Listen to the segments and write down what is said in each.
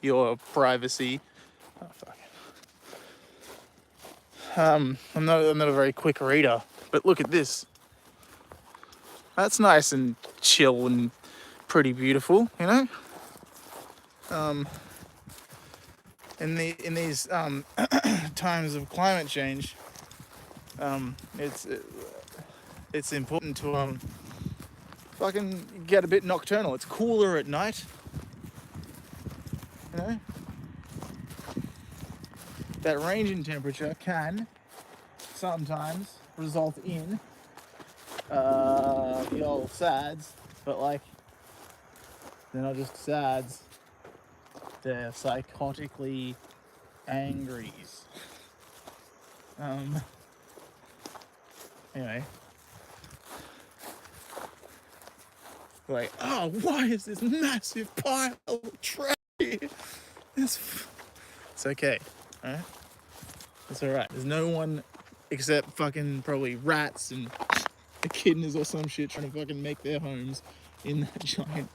your privacy. Oh, fuck. I'm not a very quick reader, but look at this. That's nice and chill and pretty beautiful, you know. In these times of climate change, it's important to fucking get a bit nocturnal. It's cooler at night, you know. That range in temperature can sometimes result in the old SADs, but like they're not just SADs, they're psychotically angries. Anyway, like, oh, why is this massive pile of trash here? It's okay, alright? It's alright. There's no one except fucking probably rats and echidnas or some shit trying to fucking make their homes in that giant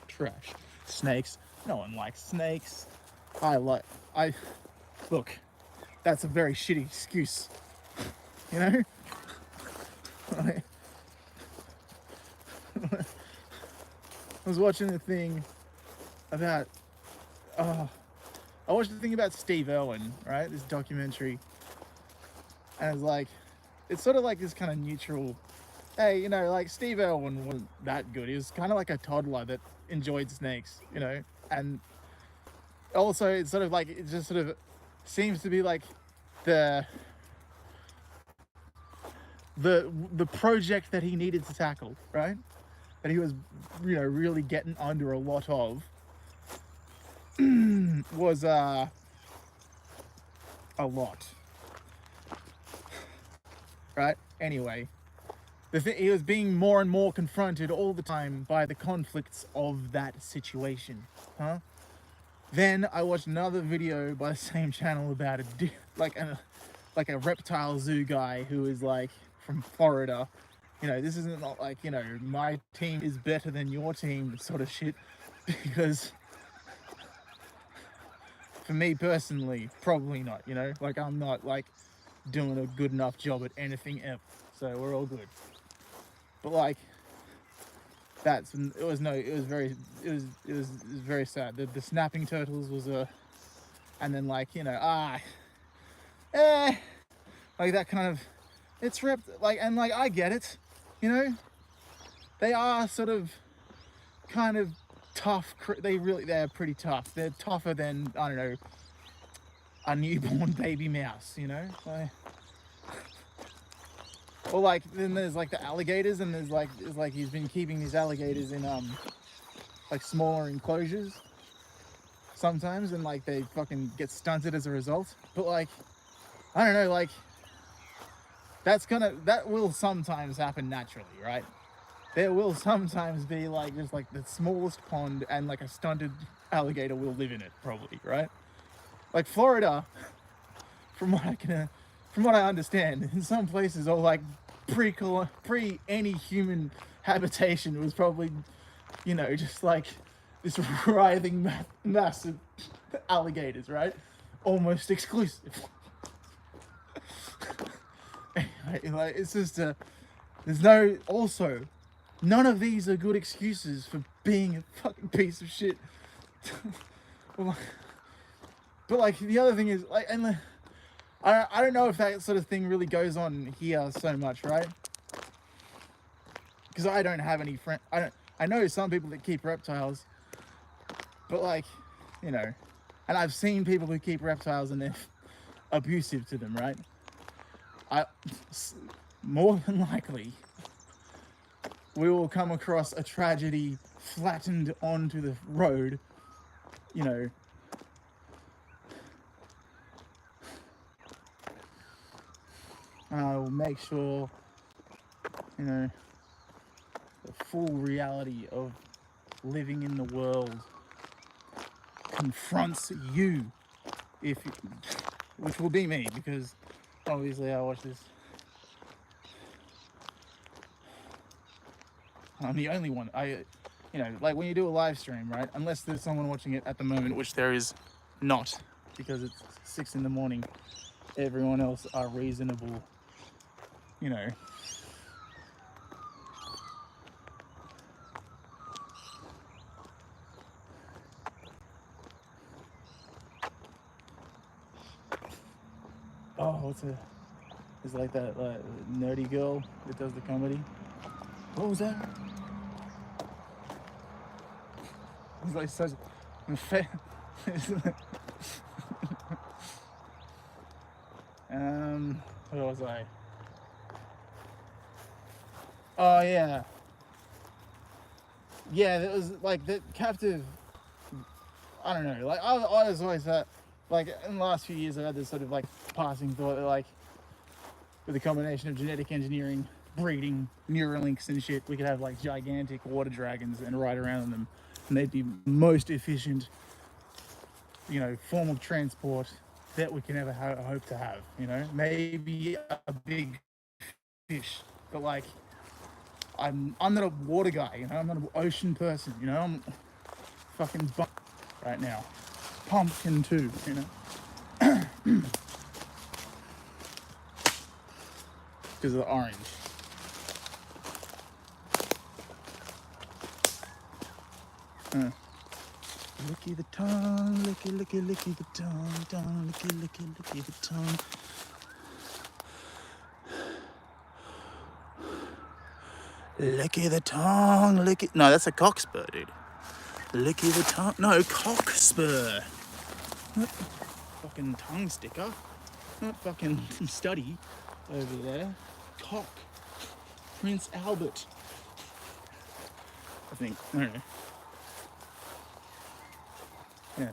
trash. Snakes. No one likes snakes. Look, that's a very shitty excuse. You know? I was watching a thing about, I watched the thing about Steve Irwin, right? This documentary. And it's like, it's sort of like this kind of neutral, hey, you know, like Steve Irwin wasn't that good. He was kind of like a toddler that enjoyed snakes, you know? And also it's sort of like, it just sort of seems to be like the project that he needed to tackle, right? That he was, you know, really getting under a lot of was a lot, right? Anyway, he was being more and more confronted all the time by the conflicts of that situation, huh? Then I watched another video by the same channel about like a reptile zoo guy who is like from Florida. You know, this isn't not like, you know, my team is better than your team sort of shit, because for me personally, probably not, you know, like I'm not like doing a good enough job at anything ever, so we're all good. But like, it was very sad. The snapping turtles was and then like, you know, like that kind of, it's like, and like I get it, you know, they are sort of kind of tough. They're pretty tough. They're tougher than, I don't know, a newborn baby mouse, you know, like, or like, then there's like the alligators, and there's like he's been keeping these alligators in like smaller enclosures sometimes, and like they fucking get stunted as a result. But like, I don't know, like that will sometimes happen naturally, right? There will sometimes be like just like the smallest pond, and like a stunted alligator will live in it, probably, right? Like Florida, from what I understand, in some places, or like pre any human habitation, was probably, you know, just like this writhing mass of alligators, right? Almost exclusive. Anyway, like, it's just none of these are good excuses for being a fucking piece of shit. But like, the other thing is like, and I don't know if that sort of thing really goes on here so much, right? Because I don't have any friends. I know some people that keep reptiles, but like, you know, and I've seen people who keep reptiles and they're abusive to them, right? More than likely, we will come across a tragedy flattened onto the road, you know. I will make sure, you know, the full reality of living in the world confronts you, which will be me, because obviously I watch this. I'm the only one. you know, like when you do a live stream, right? Unless there's someone watching it at the moment, which there is not, because it's 6 in the morning. Everyone else are reasonable, you know. Oh, what's it? It's like that nerdy girl that does the comedy. What was that? It's like such. Where was I? Oh yeah, yeah. That was like the captive. I don't know. Like I was always that. Like in the last few years, I've had this sort of like passing thought that like, with a combination of genetic engineering, breeding, Neuralinks and shit, we could have like gigantic water dragons and ride around on them, and they'd be most efficient, you know, form of transport that we can ever hope to have. You know, maybe a big fish, but like I'm not a water guy. You know, I'm not an ocean person. You know, I'm fucking right now. Pumpkin too. You know, because of the orange. Licky the tongue, licky, licky, licky the tongue, licky, licky, licky the tongue. Licky the tongue, licky. No, that's a cockspur, dude. Licky the tongue. No, cockspur. Not fucking tongue sticker. Not fucking study over there. Cock. Prince Albert. I think. I don't know. Yeah.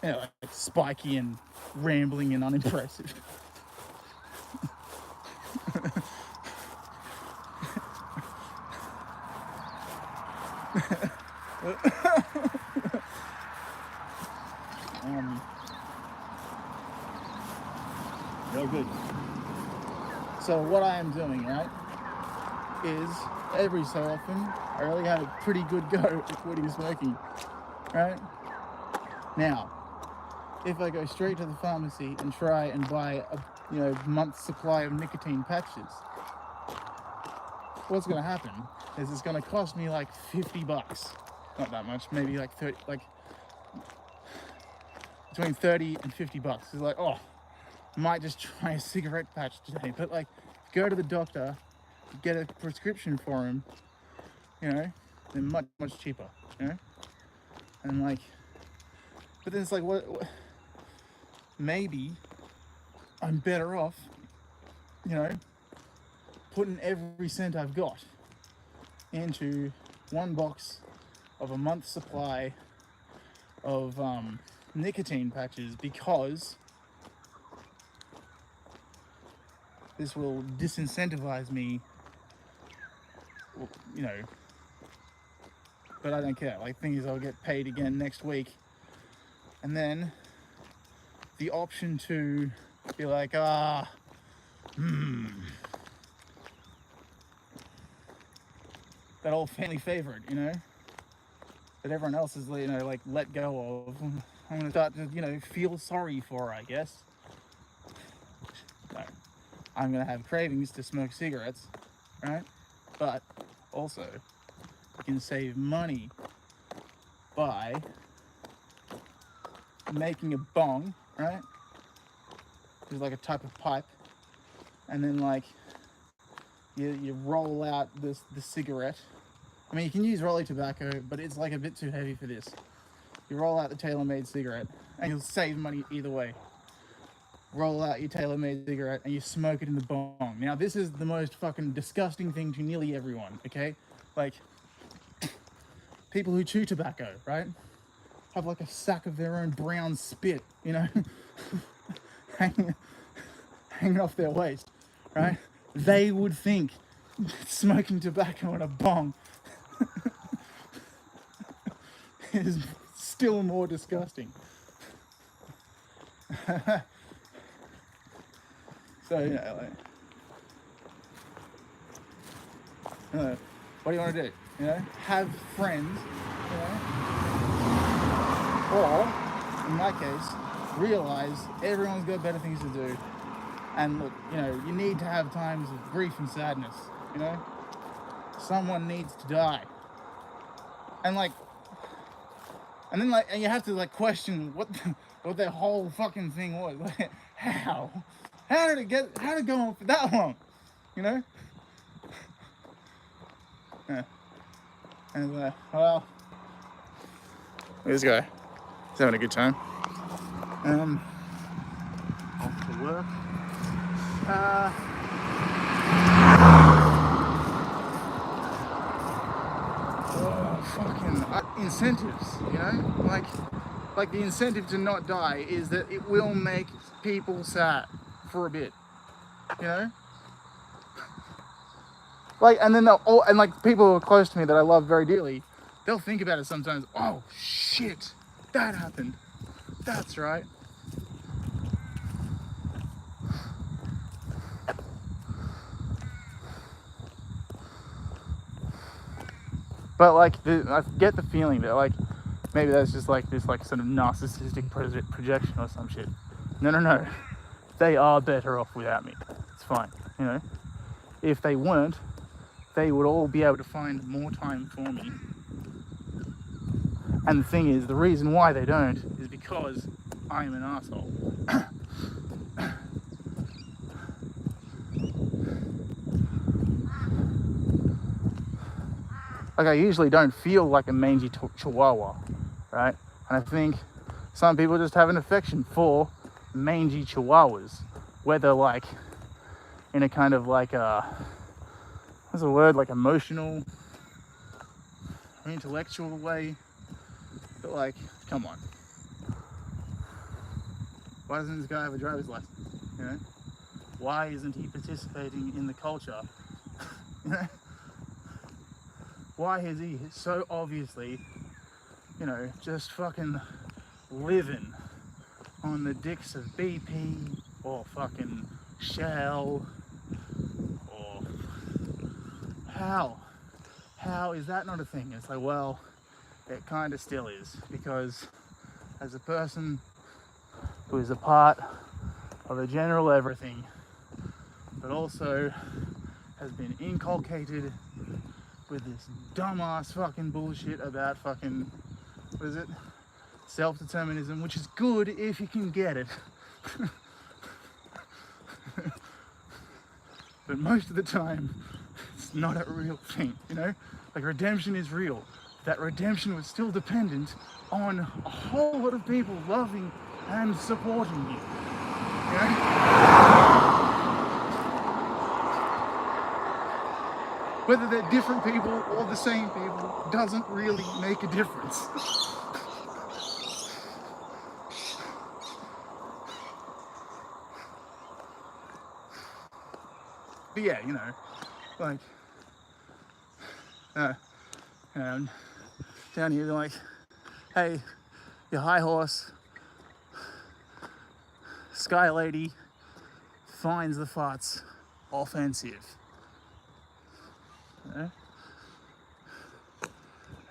Yeah, like spiky and rambling and unimpressive. Real good. So what I am doing, right, is every so often I really have a pretty good go at quitting smoking, right? Now, if I go straight to the pharmacy and try and buy a month's supply of nicotine patches, what's going to happen is it's going to cost me like $50. Not that much, maybe like 30, like between 30 and $50. It's like, oh, might just try a cigarette patch today, but like go to the doctor, get a prescription for him, you know, they're much cheaper, you know, and like, but then it's like, what maybe I'm better off, you know, putting every cent I've got into one box of a month's supply of nicotine patches, because this will disincentivize me, you know, but I don't care. Like, thing is, I'll get paid again next week, and then the option to be like, that old family favorite, you know, that everyone else is, you know, like, let go of. I'm gonna start to, you know, feel sorry for, I guess. No, I'm gonna have cravings to smoke cigarettes, right? But also, you can save money by making a bong, right? There's like a type of pipe, and then like you roll out the cigarette. I mean, you can use rolly tobacco, but it's like a bit too heavy for this. You roll out the tailor-made cigarette, and you'll save money either way. Roll out your tailor-made cigarette, and you smoke it in the bong. Now, this is the most fucking disgusting thing to nearly everyone, okay? Like, people who chew tobacco, right? Have like a sack of their own brown spit, you know, hanging off their waist, right? They would think smoking tobacco in a bong is still more disgusting. So, yeah, like, what do you want to do? you know, have friends, you know, or in my case, realize everyone's got better things to do. And look, you know, you need to have times of grief and sadness, you know? Someone needs to die. And like, and then like, and you have to like question what their whole fucking thing was. Like, how did it go on for that long? You know? Yeah. And well, this guy, he's having a good time. Off to work. Fucking incentives, you know? Like the incentive to not die is that it will make people sad for a bit, you know? Like, and then they'll all, and like people who are close to me that I love very dearly, they'll think about it sometimes. Oh shit, that happened. That's right. But like, I get the feeling that like, maybe that's just like this like sort of narcissistic projection or some shit. No. They are better off without me. It's fine, you know? If they weren't, they would all be able to find more time for me. And the thing is, the reason why they don't is because I'm an asshole. Like, I usually don't feel like a mangy chihuahua, right? And I think some people just have an affection for mangy chihuahuas, whether like in a kind of like what's the word, like emotional or intellectual way. But like, come on, why doesn't this guy have a driver's license? You know, why isn't he participating in the culture? You know, why is he so obviously, you know, just fucking living on the dicks of BP or fucking Shell? Or how is that not a thing? It's like, well, it kind of still is, because as a person who is a part of a general everything, but also has been inculcated with this dumbass fucking bullshit about fucking, what is it? Self-determinism, which is good if you can get it. But most of the time, it's not a real thing, you know? Like, redemption is real. That redemption was still dependent on a whole lot of people loving and supporting you, you know? Whether they're different people or the same people doesn't really make a difference. But yeah, you know, like, down here, they're like, hey, your high horse, Sky Lady finds the farts offensive. You know?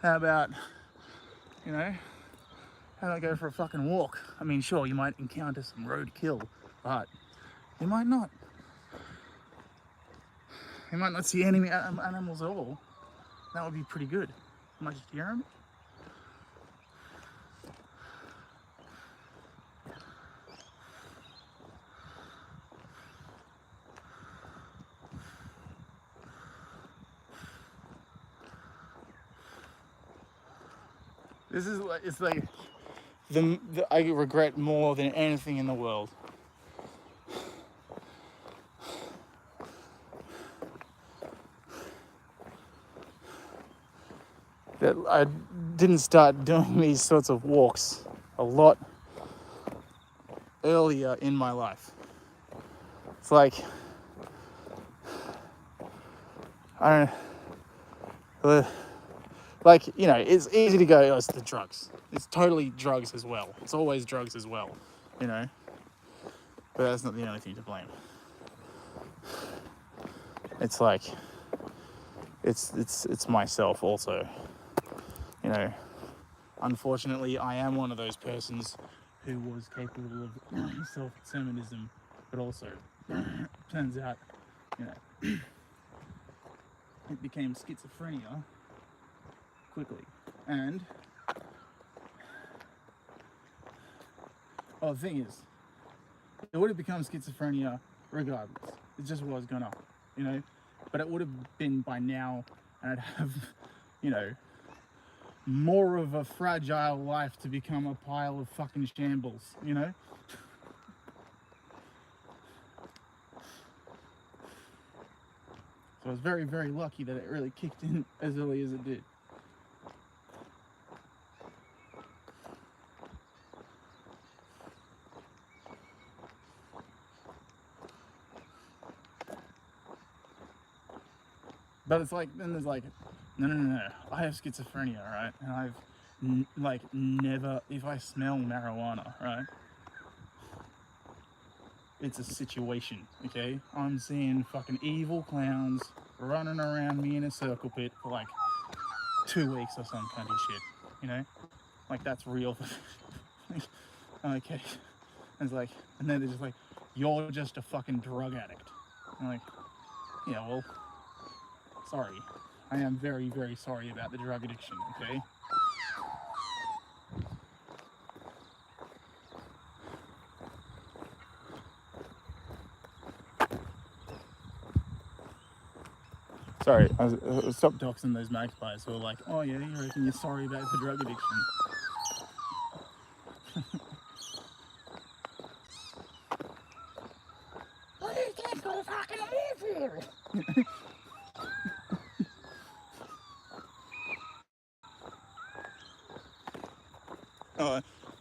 How about, you know, how about go for a fucking walk? I mean, sure, you might encounter some roadkill, but you might not. You might not see any animals at all. That would be pretty good. You might just hear them. This is like, it's like the I regret more than anything in the world. That I didn't start doing these sorts of walks a lot earlier in my life. It's like, I don't know, like, you know, it's easy to go, oh, it's the drugs. It's totally drugs as well. It's always drugs as well, you know. But that's not the only thing to blame. It's like, it's myself also. You know, unfortunately, I am one of those persons who was capable of self-determinism, but also turns out, you know, it became schizophrenia quickly. And the thing is, it would have become schizophrenia regardless. It just was gonna, you know, but it would have been by now, and I'd have, you know, more of a fragile life to become a pile of fucking shambles, you know? So I was very, very lucky that it really kicked in as early as it did. But it's like, then there's like, no, I have schizophrenia, right? And I've like never, if I smell marijuana, right? It's a situation, okay? I'm seeing fucking evil clowns running around me in a circle pit for like 2 weeks or some kind of shit, you know? Like, that's real. Okay. And it's like, and then they're just like, you're just a fucking drug addict. I'm like, yeah, well, sorry. I am very, very sorry about the drug addiction, okay? Sorry, I stopped doxing those magpies who are like, oh yeah, you reckon you're sorry about the drug addiction. Well, you can't go fucking awful.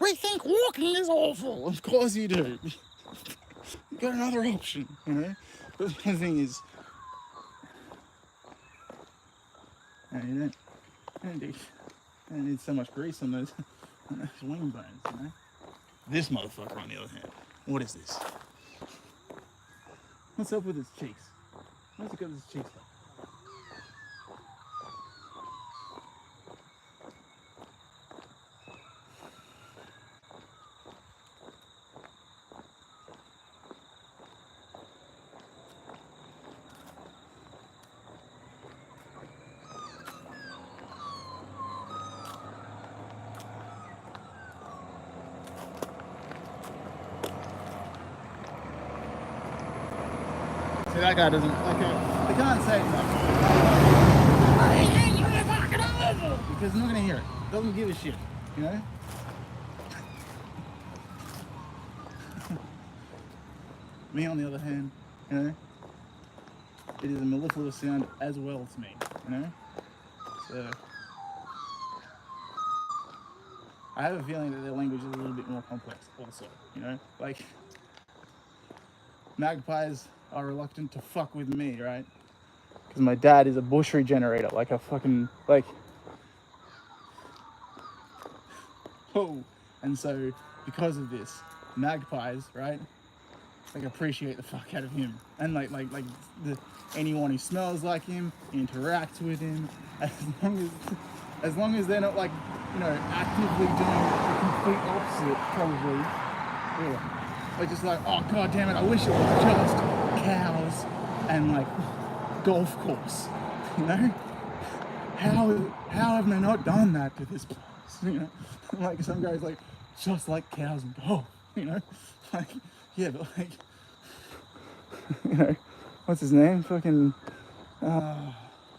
We think walking is awful. Of course you do. You've got another option, you know? But the thing is, you don't need so much grease on those wing bones, you know? This motherfucker, on the other hand, what is this? What's up with his cheeks? What's it got with his cheeks like? See, that guy doesn't, they can't say something. I hate you fucking over! Because I'm not gonna hear it. Doesn't give a shit, you know? Me, on the other hand, you know, it is a mellifluous sound as well to me, you know? So, I have a feeling that their language is a little bit more complex also, you know? Like, magpies are reluctant to fuck with me, right? Because my dad is a bush regenerator, like a fucking, like, whoa. And so, because of this, magpies, right, like, appreciate the fuck out of him. And like anyone who smells like him, interacts with him, as long as they're not, like, you know, actively doing the complete opposite, probably. Yeah. Like, just like, oh god damn it, I wish it was just cows and like golf course, you know? How have they not done that to this place? You know? Like, some guys like, just like cows and golf, you know? Like, yeah, but like, you know, what's his name? Fucking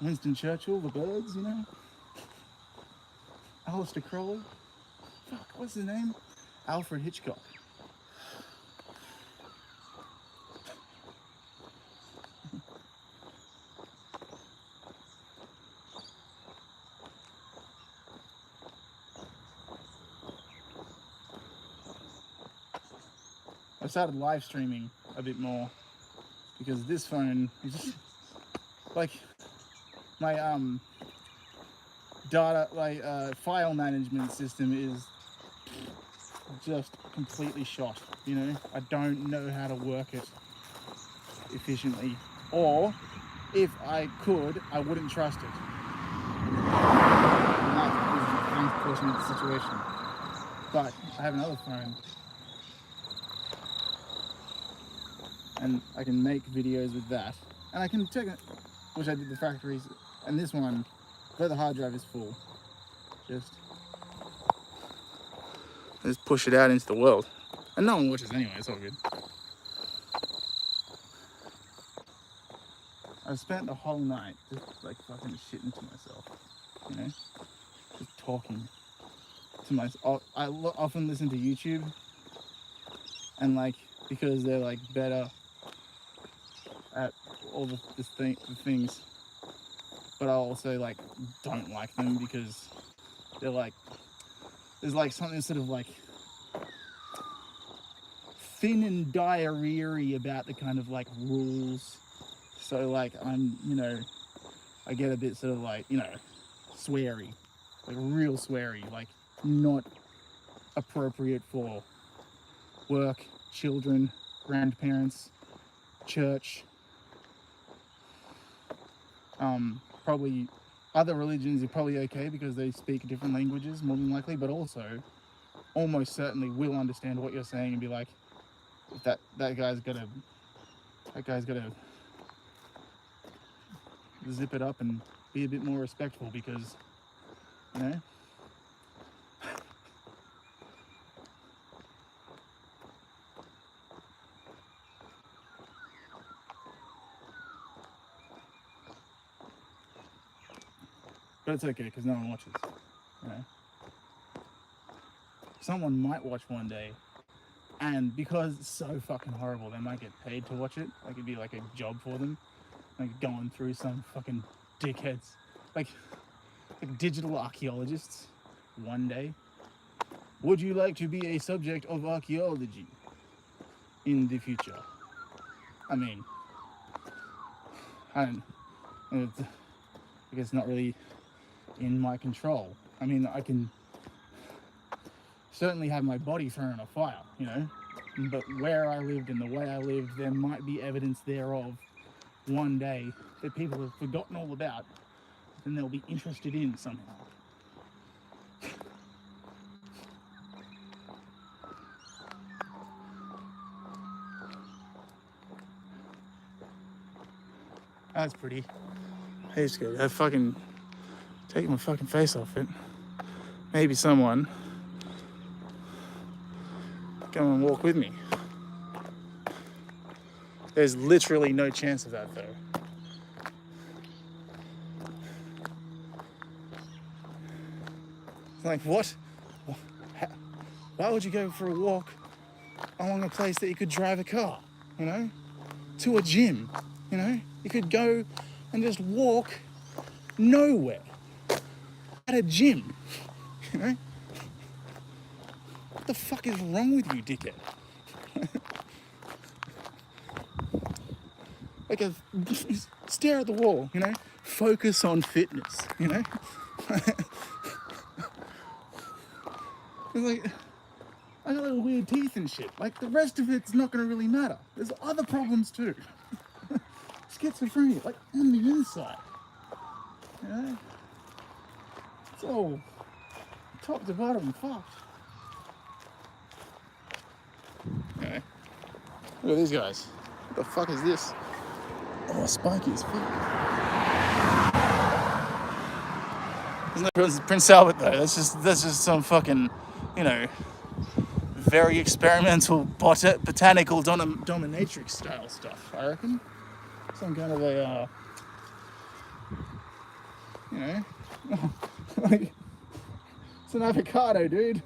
Winston Churchill, the birds, you know? Alistair Crowley. Fuck, what's his name? Alfred Hitchcock. I started live streaming a bit more because this phone is just like my data, like file management system is just completely shot, you know? I don't know how to work it efficiently, or if I could, I wouldn't trust it. And that is the unfortunate situation. But I have another phone, and I can make videos with that, and I can check it, which I did the factories, and this one, where the hard drive is full, just push it out into the world, and no one watches anyway. It's all good. I've spent the whole night just like fucking shitting to myself, you know, just talking to myself. I often listen to YouTube, and like, because they're like better at all the things, but I also like don't like them because they're like, there's like something sort of like thin and diarrhea-y about the kind of like rules. So like I'm, you know, I get a bit sort of like, you know, sweary, like real sweary, like not appropriate for work, children, grandparents, church, probably other religions are probably okay because they speak different languages more than likely, but also almost certainly will understand what you're saying and be like, that guy's gotta zip it up and be a bit more respectful because, you know. But it's okay because no one watches, you know. Someone might watch one day, and because it's so fucking horrible, they might get paid to watch it. Like it'd be like a job for them, like going through some fucking dickheads, like digital archaeologists. One day, would you like to be a subject of archaeology in the future? I mean, I guess not really in my control. I mean, I can certainly have my body thrown in a fire, you know, but where I lived and the way I lived, there might be evidence thereof one day that people have forgotten all about and they'll be interested in somehow. That's pretty. Hey, just go fucking take my fucking face off it. Maybe someone come and walk with me. There's literally no chance of that though. Like, what? Why would you go for a walk along a place that you could drive a car, you know? To a gym, you know? You could go and just walk nowhere at a gym, you know? What the fuck is wrong with you, dickhead? Like, stare at the wall, you know? Focus on fitness, you know? It's like, I got little weird teeth and shit. Like, the rest of it's not gonna really matter. There's other problems too. Schizophrenia, like, on the inside. You know? It's all top to bottom fucked. Okay. Look at these guys. What the fuck is this? Oh, spiky as fuck. Isn't that Prince Albert though? That's just some fucking, you know, very experimental botanical dominatrix style stuff, I reckon. Some kind of a, you know, like, it's an avocado, dude.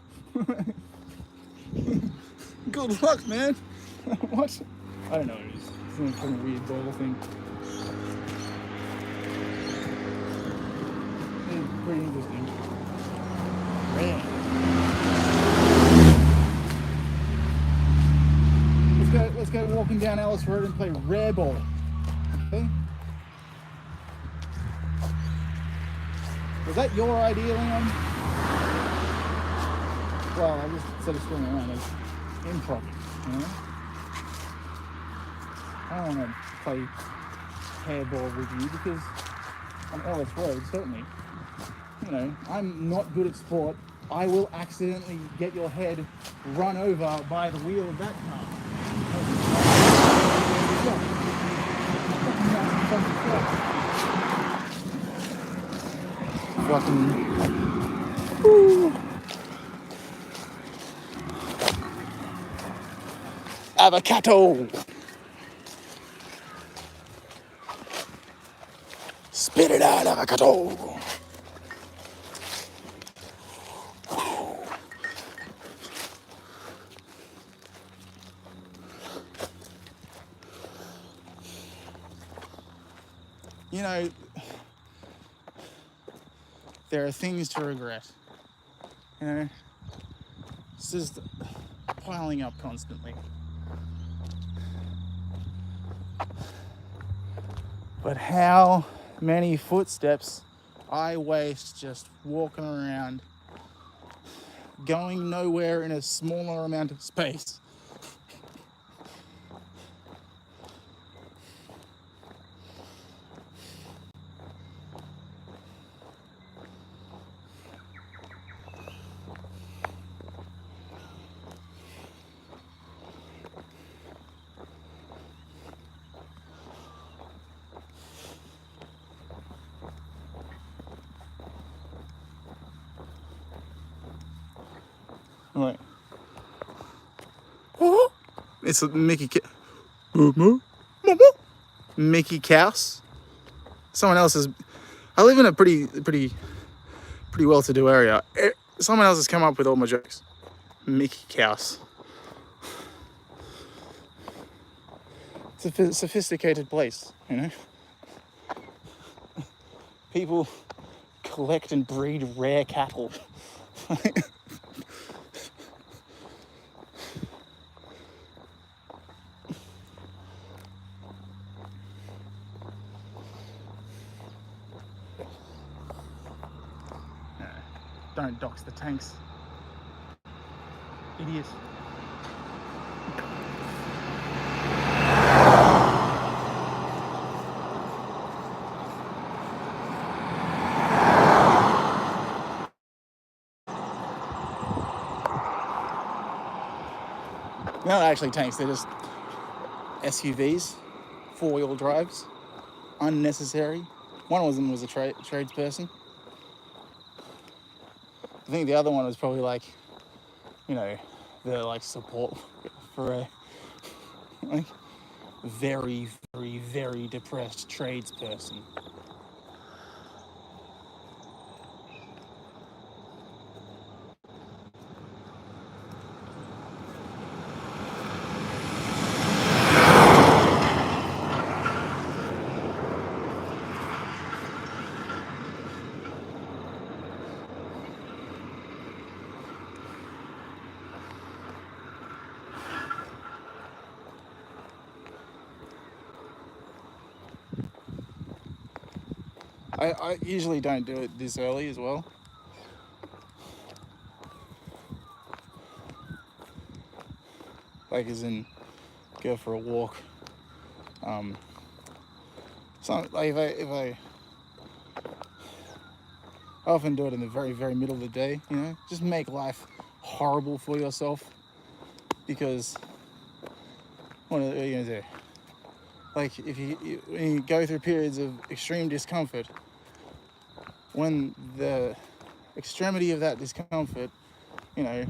Good luck, man. What? I don't know what it is. It's some fucking weird ball thing. It's pretty interesting. Man. Let's go walking down Alice Road and play rare ball. Okay? Was that your idea, Leon? Well, I just sort of swing around as improv, you know? I don't want to play hairball with you, because on LS roads, certainly, you know, I'm not good at sport. I will accidentally get your head run over by the wheel of that car. Fucking. Woo. Avocado! Spit it out, avocado! You know, there are things to regret. You know, it's just piling up constantly. But how many footsteps I waste just walking around, going nowhere in a smaller amount of space. Right. It's a Mickey Couse. Someone else has. I live in a pretty well-to-do area. Someone else has come up with all my jokes. Mickey Couse. It's a sophisticated place, you know. People collect and breed rare cattle. Don't dox the tanks. Idiot. They're not actually tanks, they're just SUVs, four-wheel drives, unnecessary. One of them was a tradesperson. I think the other one was probably like, you know, the like support for a like very, very, very depressed tradesperson. I usually don't do it this early as well. Like as in go for a walk. So like if I often do it in the very, very middle of the day, you know, just make life horrible for yourself, because what are you gonna do? Like when you go through periods of extreme discomfort, when the extremity of that discomfort, you know,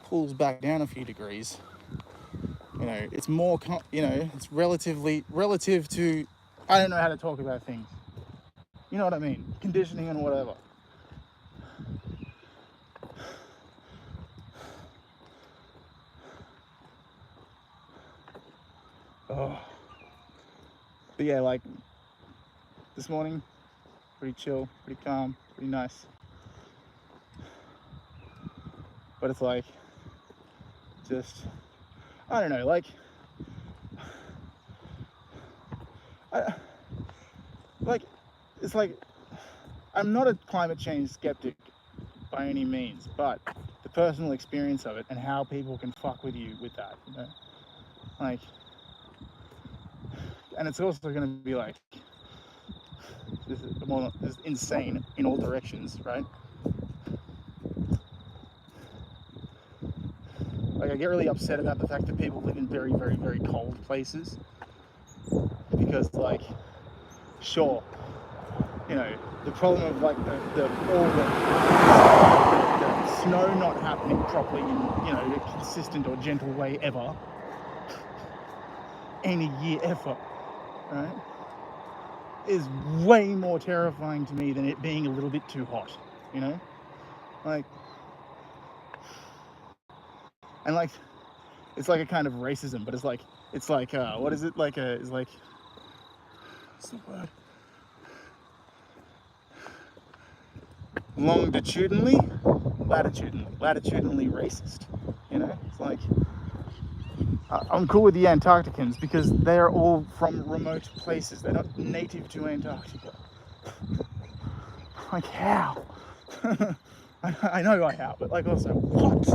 pulls back down a few degrees, you know, it's more, you know, it's relative to, I don't know how to talk about things. You know what I mean? Conditioning and whatever. Oh. But yeah, like this morning, pretty chill, pretty calm, pretty nice. But it's like, just, I don't know, like, it's like, I'm not a climate change skeptic by any means, but the personal experience of it and how people can fuck with you with that, you know? Like, and it's also going to be like just insane in all directions, right? Like I get really upset about the fact that people live in very, very, very cold places, because like, sure, you know, the problem of like the snow not happening properly in, you know, a consistent or gentle way ever, any year ever, right, is way more terrifying to me than it being a little bit too hot, you know? Like, and like, it's like a kind of racism, but it's like, what is it? It's like, what's the word? Latitudinally racist, you know? It's like, I'm cool with the Antarcticans because they're all from remote places. They're not native to Antarctica. Like, how? I know how, but like also, what?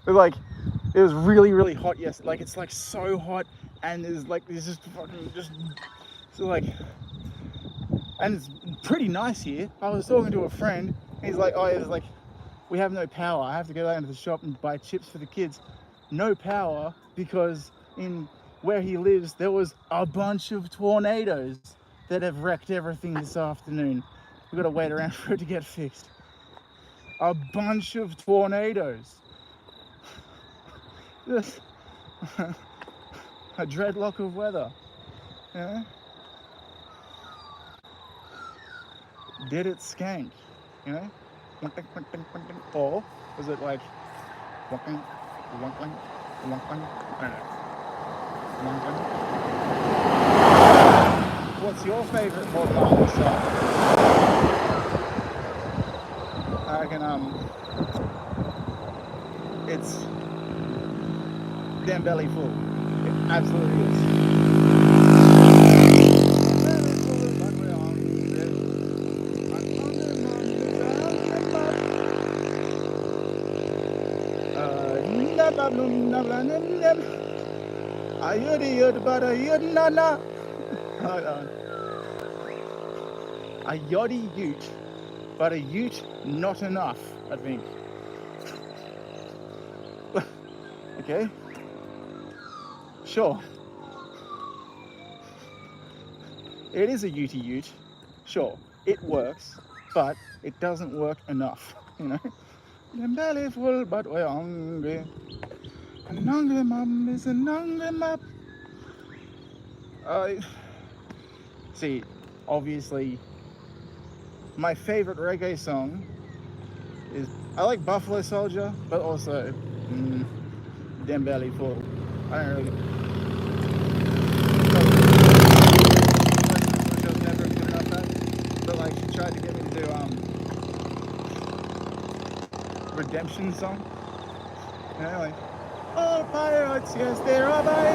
But like, it was really, really hot yesterday. Like, it's like so hot, and there's just fucking so like, and it's pretty nice here. I was talking to a friend. He's like, oh, it's like, we have no power. I have to go down to the shop and buy chips for the kids. No power because in where he lives, there was a bunch of tornadoes that have wrecked everything this afternoon. We've got to wait around for it to get fixed. A bunch of tornadoes. Just a dreadlock of weather. Yeah. Did it skank? You know? Or was it like walking? I don't know. What's your favourite Bob Marley song? I reckon it's Damn Belly Full. It absolutely is. A yoddy ute, but a ute not enough, I think. Okay, sure. It is a utey ute, sure. It works, but it doesn't work enough, you know? I'm belly full, but we're hungry. An hungry mum is an hungry mum. See, obviously, my favorite reggae song is, I like Buffalo Soldier, but also Dem Belly Full. I don't really. Which I was never good enough at, but like she tried to get me to do Redemption song. You know, like, all pirates, yes, they're all by.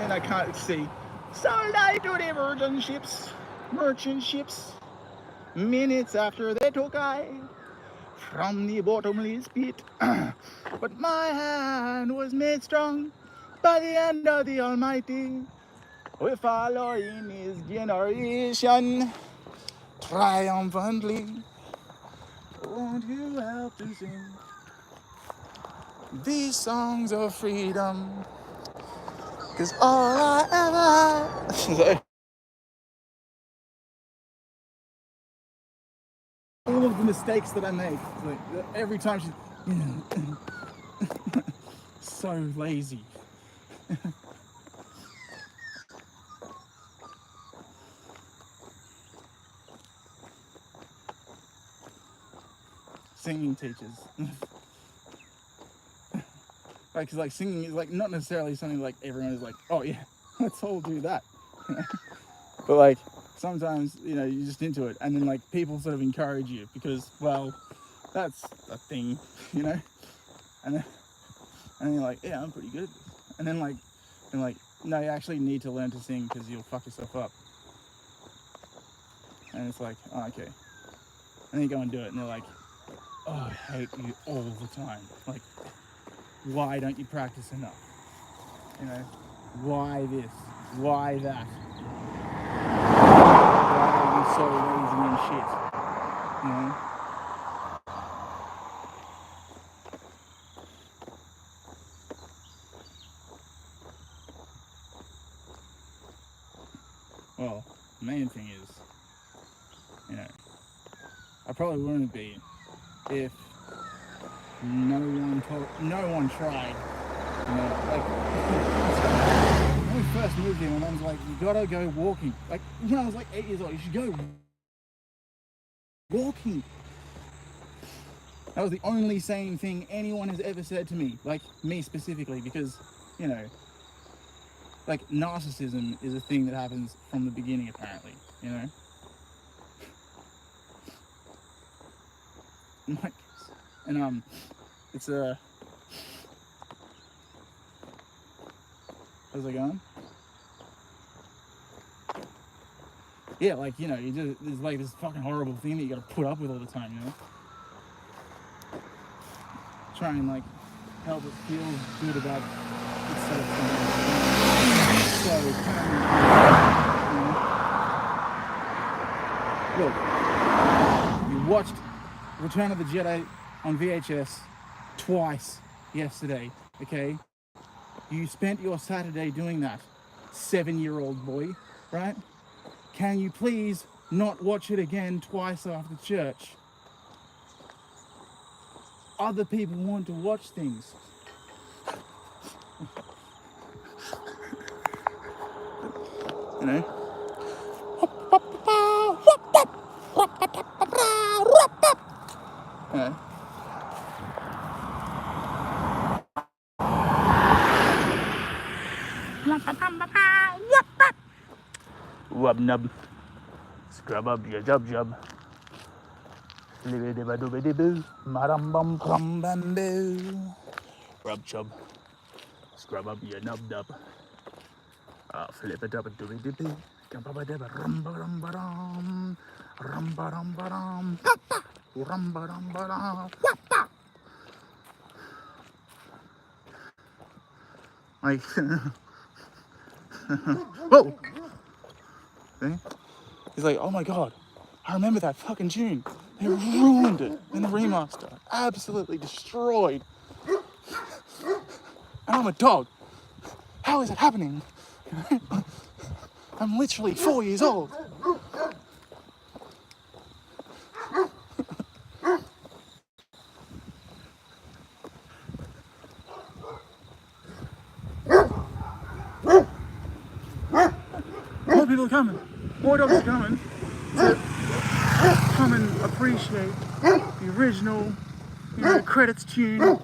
And I can't see. Sold out to the merchant ships. Minutes after they took I from the bottomless pit. But my hand was made strong by the hand of the Almighty. We follow in his generation triumphantly. Won't you help to sing these songs of freedom? 'Cause all I ever all of the mistakes that I make, like every time she's so lazy. Singing teachers. Right, because like singing is like not necessarily something like everyone is like, oh yeah, let's all do that. But like sometimes, you know, you're just into it, and then like people sort of encourage you because, well, that's a thing, you know. And then you're like, yeah, I'm pretty good at this. And then like, no, you actually need to learn to sing because you'll fuck yourself up. And it's like, oh, okay. and they go and do it, and they're like, oh, I hate you all the time. Like, why don't you practice enough? You know, why this? Why that? Why are you so lazy and shit? You know? Well, the main thing is, you know, I probably wouldn't be if no one tried. You know, like when we first moved here, my mum's like, you gotta go walking. Like when I was like 8 years old, you should go walking. That was the only sane thing anyone has ever said to me, like me specifically, because, you know, like narcissism is a thing that happens from the beginning, apparently, you know. Like, and it's a how's it going? Yeah, like, you know, you just, there's like this fucking horrible thing that you gotta put up with all the time, you know. Try and like help it feel good about itself. So look, you watched Return of the Jedi on VHS twice yesterday, okay? You spent your Saturday doing that, 7-year-old boy, right? Can you please not watch it again twice after church? Other people want to watch things. You know? Yeah. Rub nub. Scrub up your jub. Madam bum bum bamboo. Rub chub. Scrub up your nub dub. Flip it up a dooby dooby. Rum-ba-rum-ba-dum. Rum-ba-dum-ba-dum. Rum-ba-dum-ba-dum. Like, whoa! See? He's like, oh my god, I remember that fucking tune. They ruined it in the remaster. Absolutely destroyed. And I'm a dog. How is it happening? I'm literally 4 years old. More people are coming. More dogs are coming to come and appreciate the original, you know, credits tune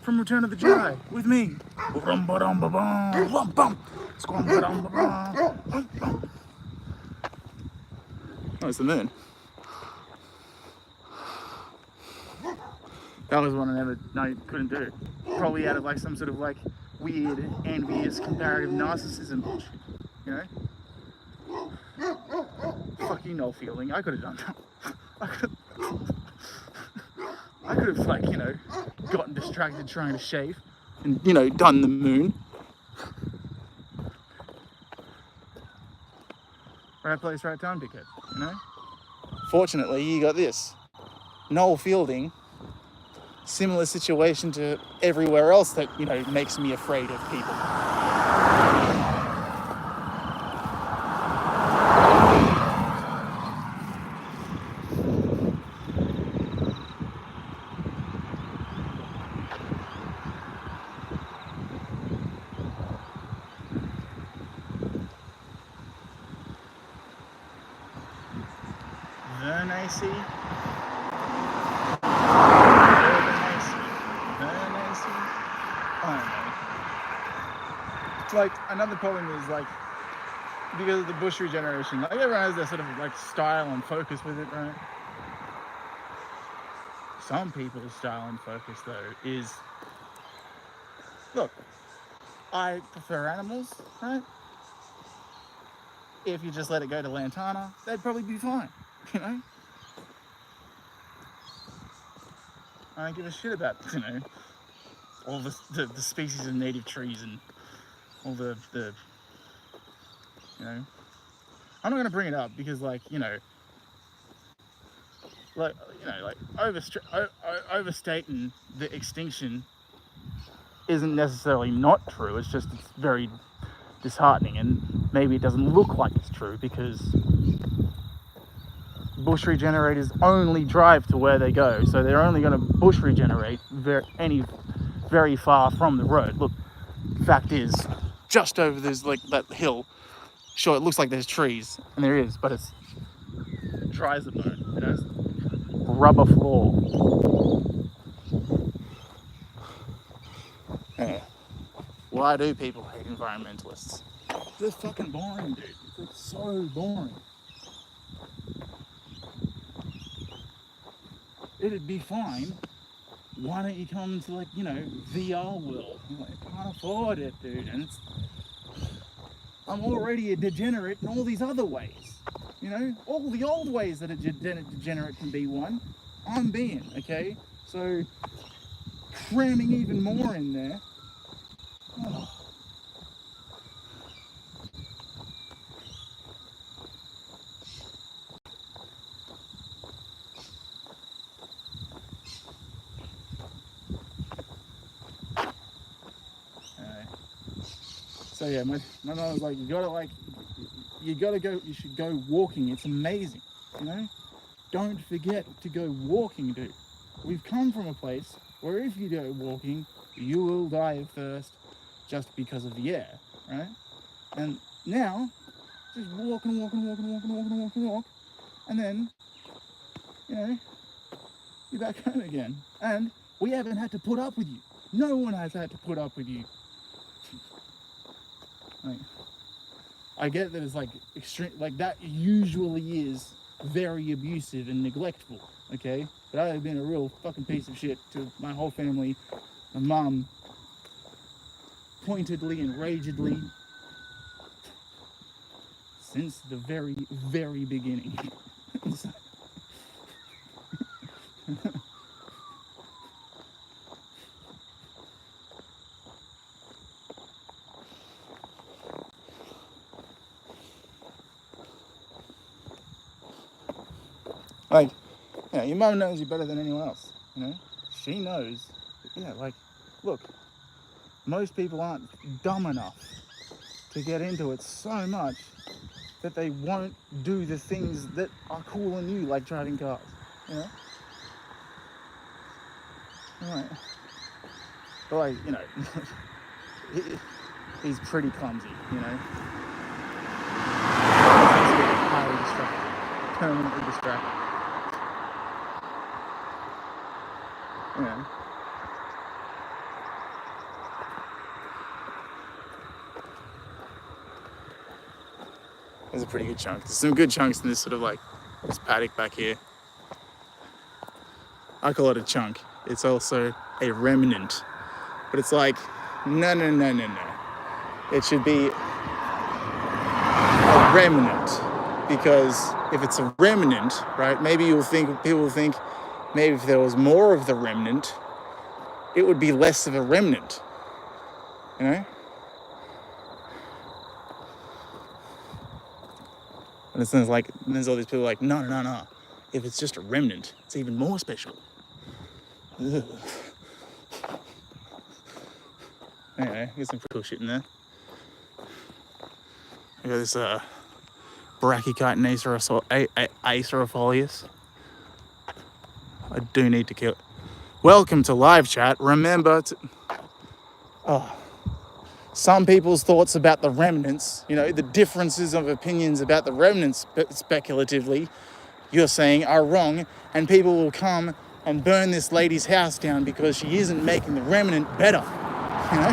from Return of the Jedi with me. Oh, it's the moon. That was one I couldn't do. Probably out of like some sort of like weird, envious, comparative narcissism bullshit, you know? Fuck you, no feeling. I could have done that. I could have like, you know, gotten distracted trying to shave and, you know, done the moon. Right place, right time, dickhead, you know? Fortunately, you got this. Noel Fielding, similar situation to everywhere else that, you know, makes me afraid of people. Like, another problem is, like, because of the bush regeneration, like, everyone has their sort of, like, style and focus with it, right? Some people's style and focus, though, is, look, I prefer animals, right? If you just let it go to Lantana, they'd probably be fine, you know? I don't give a shit about, you know, all the species of native trees and all the you know. I'm not going to bring it up because, like, you know, like overstating the extinction isn't necessarily not true. It's just it's very disheartening, and maybe it doesn't look like it's true because bush regenerators only drive to where they go, so they're only going to bush regenerate very far from the road. Look, fact is, just over there's like that hill. Sure, it looks like there's trees, and there is, but it's dry as a bone. You know, it's rubber floor. Yeah. Why do people hate environmentalists? They're fucking boring, dude. It's like so boring. It'd be fine. Why don't you come to, like, you know, VR world? I'm like, I can't afford it, dude. And I'm already a degenerate in all these other ways. You know, all the old ways that a degenerate can be one, I'm being, okay? So, cramming even more in there. Oh. So yeah, my mum was like, you should go walking. It's amazing, you know? Don't forget to go walking, dude. We've come from a place where if you go walking, you will die of thirst just because of the air, right? And now, just walk, and then, you know, you're back home again. And we haven't had to put up with you. No one has had to put up with you. Like, I get that it's like extreme, like that usually is very abusive and neglectful, okay? But I have been a real fucking piece of shit to my whole family, my mum, pointedly and ragedly, since the very, very beginning. Like, you know, your mum knows you better than anyone else, you know? She knows, yeah, like, look, most people aren't dumb enough to get into it so much that they won't do the things that are cool and new, like driving cars, you know? Right. But like, you know, he's pretty clumsy, you know? He's highly distracted, permanently distracted. You know? There's a pretty good chunk. There's some good chunks in this sort of like this paddock back here. I call it a chunk. It's also a remnant. But it's like, no. It should be a remnant. Because if it's a remnant, right, maybe people will think maybe if there was more of the remnant, it would be less of a remnant. You know? And it's like, there's all these people like, no. If it's just a remnant, it's even more special. Ugh. Anyway, get some cool shit in there. I got this brachychiton acerifolius. I do need to kill it. Welcome to live chat. Remember to... Oh. Some people's thoughts about the remnants, you know, the differences of opinions about the remnants speculatively, you're saying are wrong, and people will come and burn this lady's house down because she isn't making the remnant better, you know?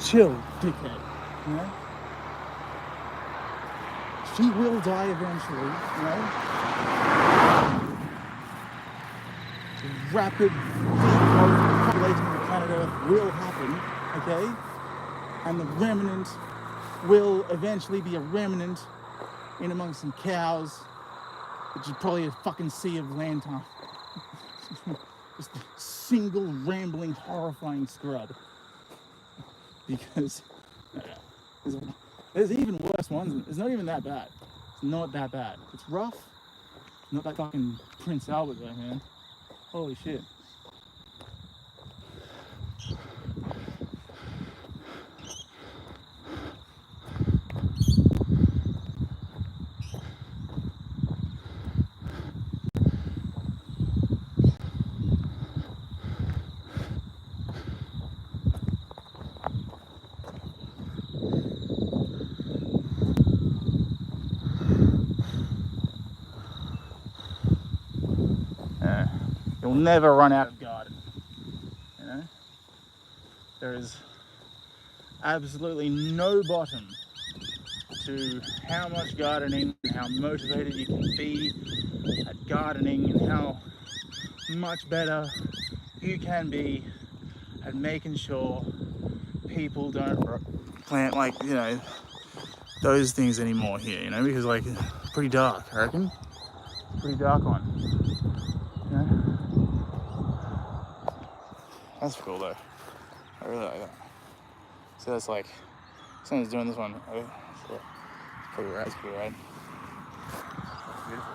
Chill, dickhead, you know? She will die eventually, you know? Rapid population of the planet Earth will happen, okay? And the remnant will eventually be a remnant in amongst some cows which is probably a fucking sea of lantern. Just a single rambling, horrifying scrub. Because there's even worse ones. It's not even that bad. It's not that bad. It's rough. Not that fucking Prince Albert though, man. Holy shit. You'll never run out of garden. You know? There is absolutely no bottom to how much gardening and how motivated you can be at gardening and how much better you can be at making sure people don't plant, like, you know, those things anymore here, you know, because like it's pretty dark, I reckon. Pretty dark one. You know? That's cool though. I really like that. So that's like, someone's doing this one. Oh, it's pretty rad. It's pretty rad. That's beautiful.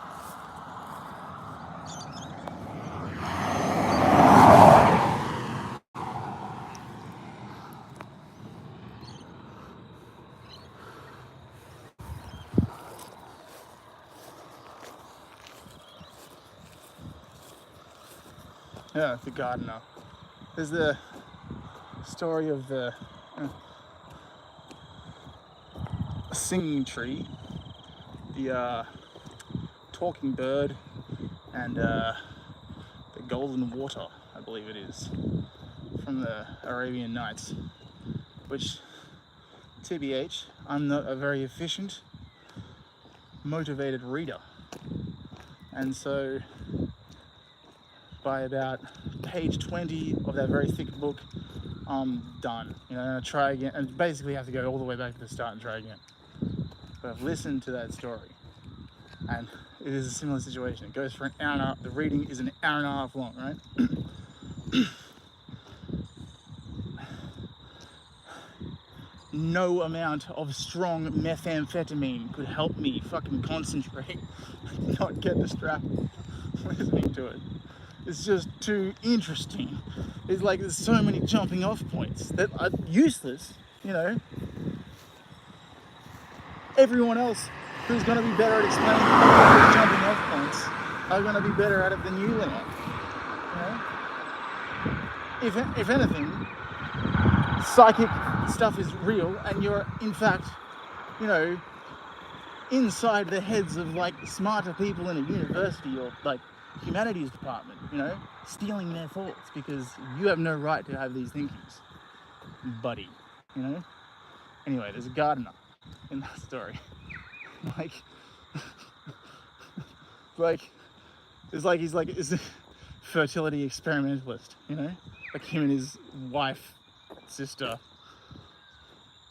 Yeah, the gardener. There's the story of the singing tree, the talking bird, and the golden water, I believe it is, from the Arabian Nights, which, TBH, I'm not a very efficient, motivated reader. And so by about page 20 of that very thick book, I'm done. You know, I try again, and basically have to go all the way back to the start and try again. But I've listened to that story, and it is a similar situation. It goes for an hour and a half. The reading is an hour and a half long, right? No amount of strong methamphetamine could help me fucking concentrate and not get distracted listening to it. It's just too interesting. It's like there's so many jumping off points that are useless, you know. Everyone else who's going to be better at explaining the jumping off points are going to be better at it than you are. You know? If anything, psychic stuff is real, and you're in fact, you know, inside the heads of like smarter people in a university or like humanities department, you know, stealing their thoughts because you have no right to have these thinkings, buddy, you know. Anyway, there's a gardener in that story. He's a fertility experimentalist, you know, like him and his wife, sister.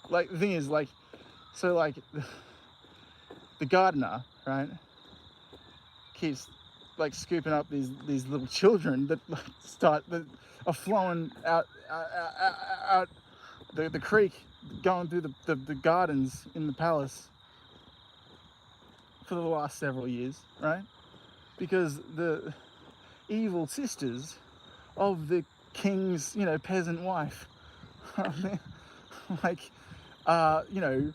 Like the thing is, like, so like the gardener, right, keeps like scooping up these little children that that are flowing out the creek, going through the gardens in the palace for the last several years, right? Because the evil sisters of the king's, you know, peasant wife, like, you know,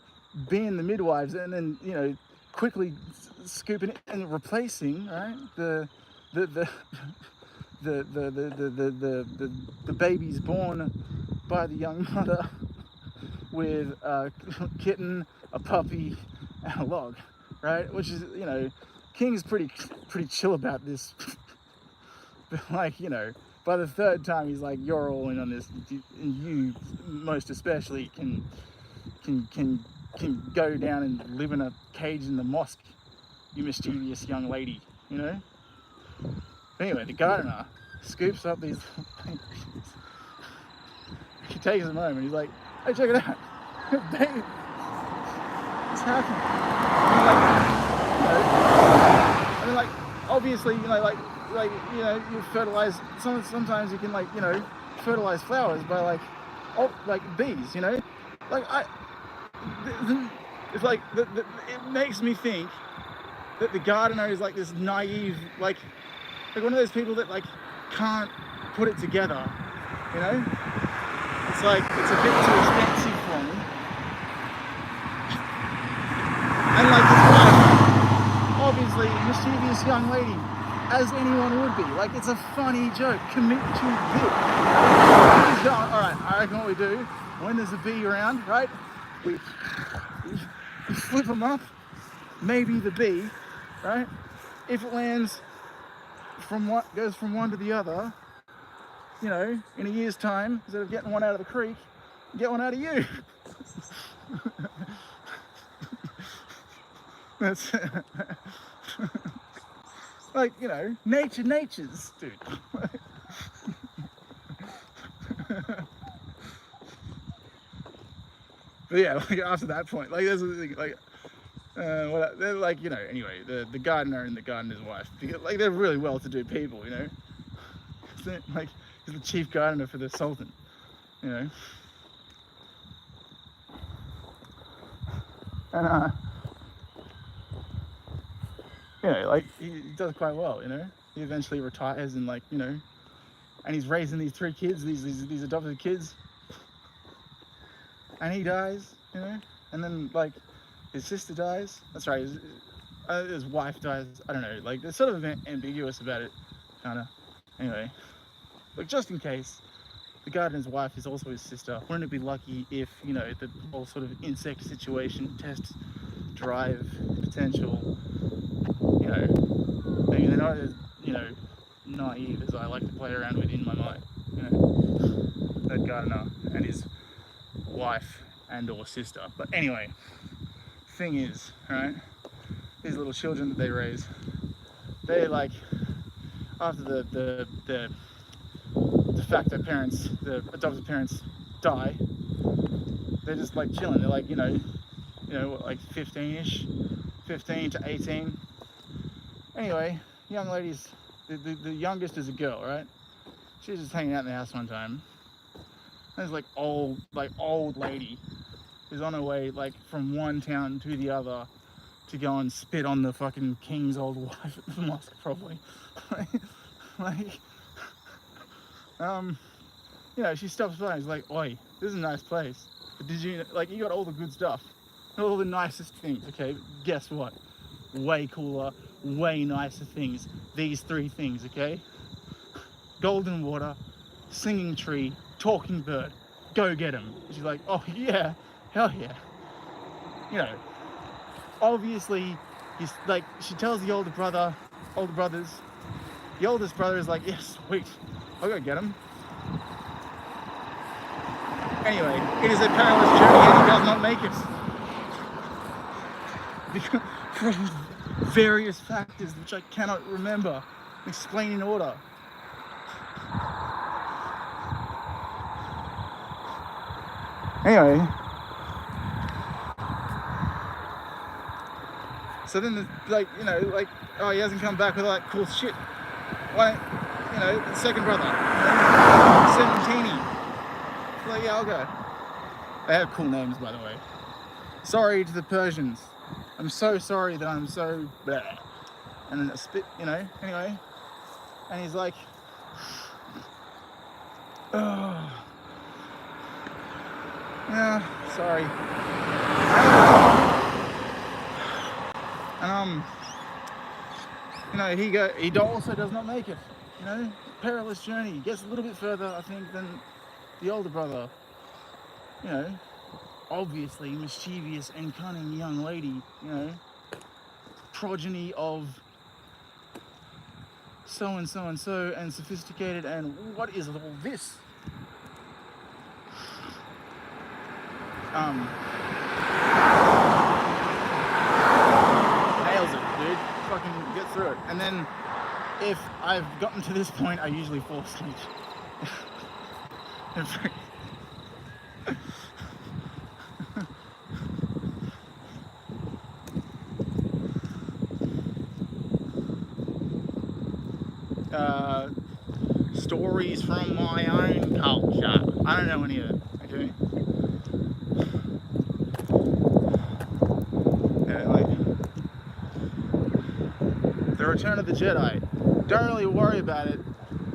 being the midwives, and then, you know, quickly scooping it and replacing, right, the babies born by the young mother with a kitten, a puppy, and a log, right? Which is, you know, King's pretty chill about this. But like, you know, by the third time he's like, you're all in on this, and you most especially can go down and live in a cage in the mosque, you mischievous young lady, you know? Anyway, the gardener scoops up these babies. He takes them home and he's like, hey, check it out. Baby, what's happening? He's like, you know, I mean, like, obviously, you know, like you know, you fertilize. Sometimes you can, like, you know, fertilize flowers by like bees. You know, like it's like it makes me think that the gardener is like this naive, like one of those people that like can't put it together. You know, it's like it's a bit too expensive for me. And like his wife, obviously mischievous young lady, as anyone would be. Like, it's a funny joke. Commit to bit. All right, I reckon what we do when there's a bee around, right? We flip them up. Maybe the bee, right? If it lands goes from one to the other, you know, in a year's time, instead of getting one out of the creek, get one out of you. That's like, you know, nature's, dude. But yeah, like after that point, like there's a thing, like they're like, you know, anyway, the gardener and the gardener's wife, because, like, they're really well-to-do people, you know. Like, he's the chief gardener for the Sultan, you know. And you know, like, he does quite well, you know. He eventually retires and, like, you know, and he's raising these 3 kids, these adopted kids, and he dies, you know. And then, like, his sister dies. That's right. His wife dies. I don't know. Like, they're sort of ambiguous about it, kind of. Anyway, like, just in case, the gardener's wife is also his sister. Wouldn't it be lucky if, you know, the whole sort of insect situation tests drive potential, you know, maybe they're not as, you know, naive as I like to play around with in my mind, you know, that gardener and his wife and or sister. But anyway, thing is, right, these little children that they raise, they, like, after the de facto parents, the adopted parents die, they're just like chilling. They're like, you know, what, like 15-ish, 15 to 18. Anyway, young ladies, the youngest is a girl, right? She was just hanging out in the house one time. There's like old lady who's on her way, like, from one town to the other to go and spit on the fucking king's old wife at the mosque, probably. Like, you know, she stops by and she's like, "Oi, this is a nice place. But did you, like, you got all the good stuff, all the nicest things, okay? But guess what? Way cooler, way nicer things. These 3 things, okay? Golden water, singing tree, talking bird. Go get them." She's like, "Oh yeah, hell yeah." You know, obviously, he's like, she tells the older brothers. The oldest brother is like, "Yes, sweet, I'll go get him." Anyway, it is a perilous journey and he does not make it. For various factors which I cannot remember, explain in order. Anyway, so then, like, you know, like, oh, he hasn't come back with all that cool shit. Why, you know, the second brother, you know, 17-y. Like, yeah, I'll go. They have cool names, by the way. Sorry to the Persians. I'm so sorry that I'm so blah. And then a spit, you know, anyway. And he's like, "Oh, yeah, sorry." And you know, he also does not make it. You know, perilous journey. He gets a little bit further, I think, than the older brother. You know, obviously mischievous and cunning young lady. You know, progeny of so and so and so, and sophisticated, and what is all this? Nails it, dude. Fucking get through it. And then, if I've gotten to this point, I usually fall asleep. stories from my own culture. I don't know any of it, okay? Yeah, like the Return of the Jedi. Don't really worry about it.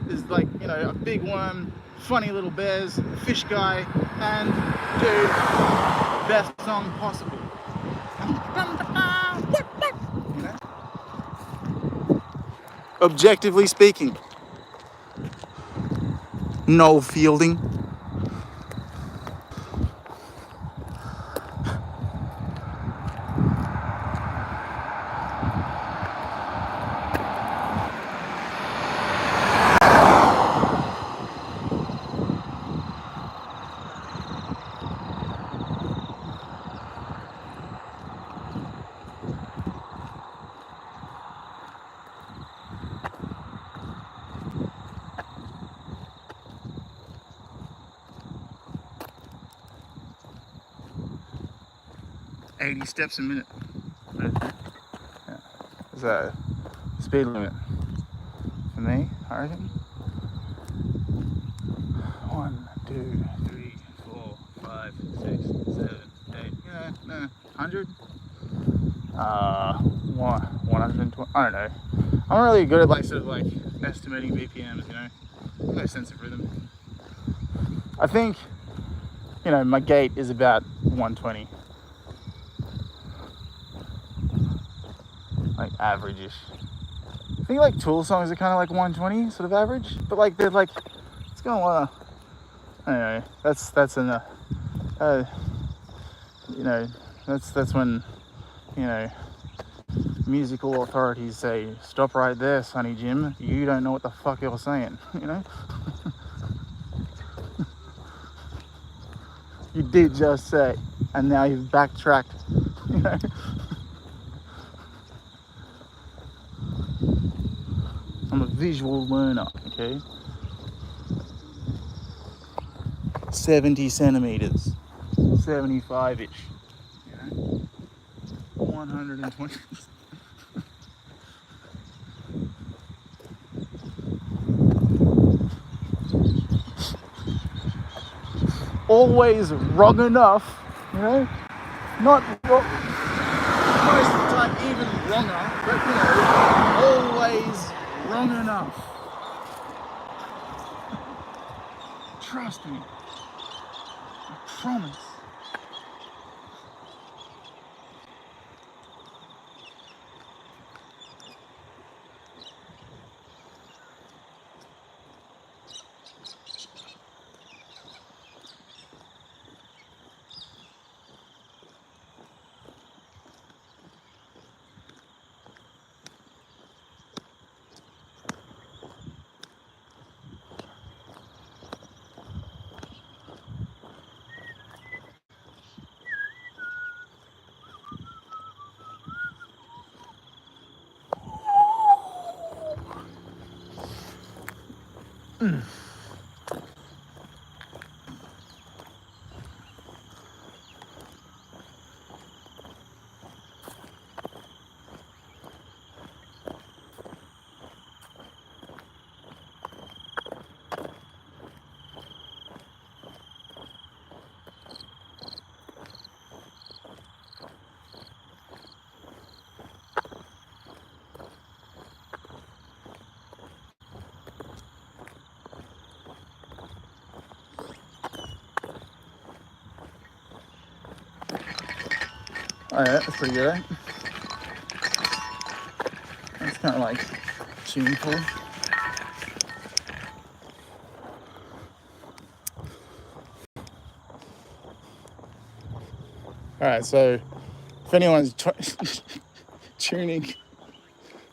There's like, you know, a big worm, funny little bears, fish guy, and dude, best song possible. You know? Objectively speaking, no Fielding. "80 steps a minute. Yeah. Is that speed limit for me, I reckon? 1, 2, 3, 4, 5, 6, 7, 8, yeah, no, 100? 120, I don't know. I'm really good at like sort of like estimating BPMs, you know? No sense of rhythm. I think, you know, my gait is about 120. Like average-ish. I think like Tool songs are kind of like 120 sort of average, but like they're like, it's gonna wanna, I don't know, that's enough. You know, that's when, you know, musical authorities say, "Stop right there, Sonny Jim. You don't know what the fuck you're saying." You know. You did just say, and now you've backtracked. You know. I'm a visual learner, okay? 70 centimeters, 75-ish, you know, 120. Always wrong enough, you know, not wrong, most of the time even wronger, but you know, always wrong enough. Trust me, I promise. Oh yeah, that's pretty good, eh? That's kind of like tuneful. Alright, so if anyone's tuning,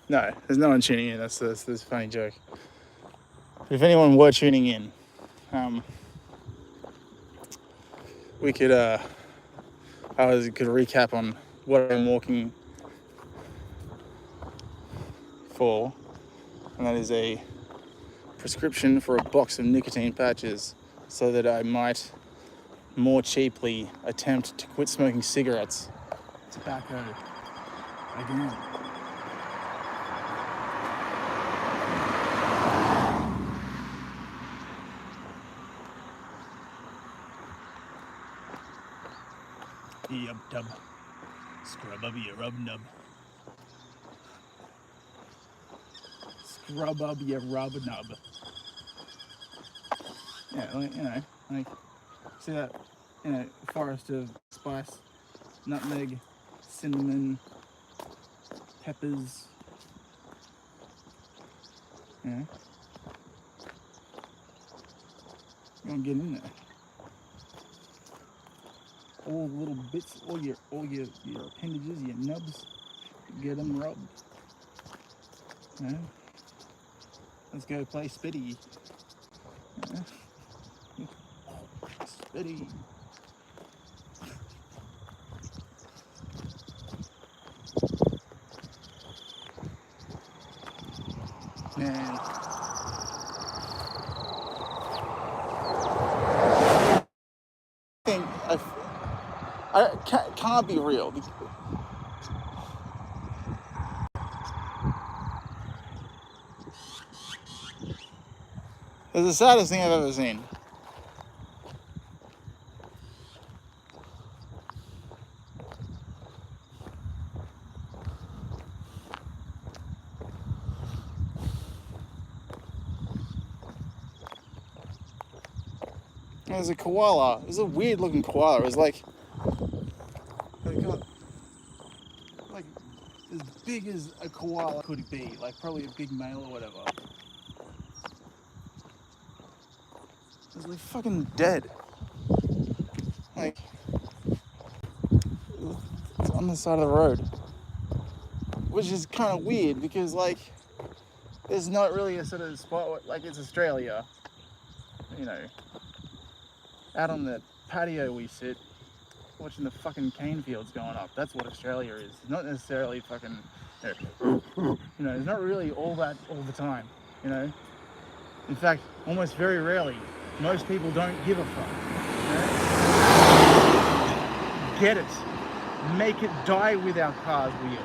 no, there's no one tuning in, that's a funny joke. If anyone were tuning in, we could, could recap on what I'm walking for, and that is a prescription for a box of nicotine patches so that I might more cheaply attempt to quit smoking cigarettes. Tobacco. Again. Yub tub. Scrub up your rub nub. Scrub up your rub nub. Yeah, like, you know, like, see that, you know, forest of spice, nutmeg, cinnamon, peppers, you know. You want to get in there. All the little bits, all your appendages, your nubs, get them rubbed. You know? Let's go play Spitty. Yeah. Spitty. Man. Can't be real. It's the saddest thing I've ever seen. There's a koala. It was a weird looking koala. It was like as big as a koala could be, like probably a big male or whatever. It was like fucking dead. Like, it's on the side of the road. Which is kind of weird because, like, there's not really a sort of spot, like, it's Australia. You know, out on the patio we sit, watching the fucking cane fields going up. That's what Australia is. Not necessarily fucking, you know, it's not really all that all the time, you know. In fact, almost very rarely, most people don't give a fuck. You know? Get it. Make it die with our cars' wheels,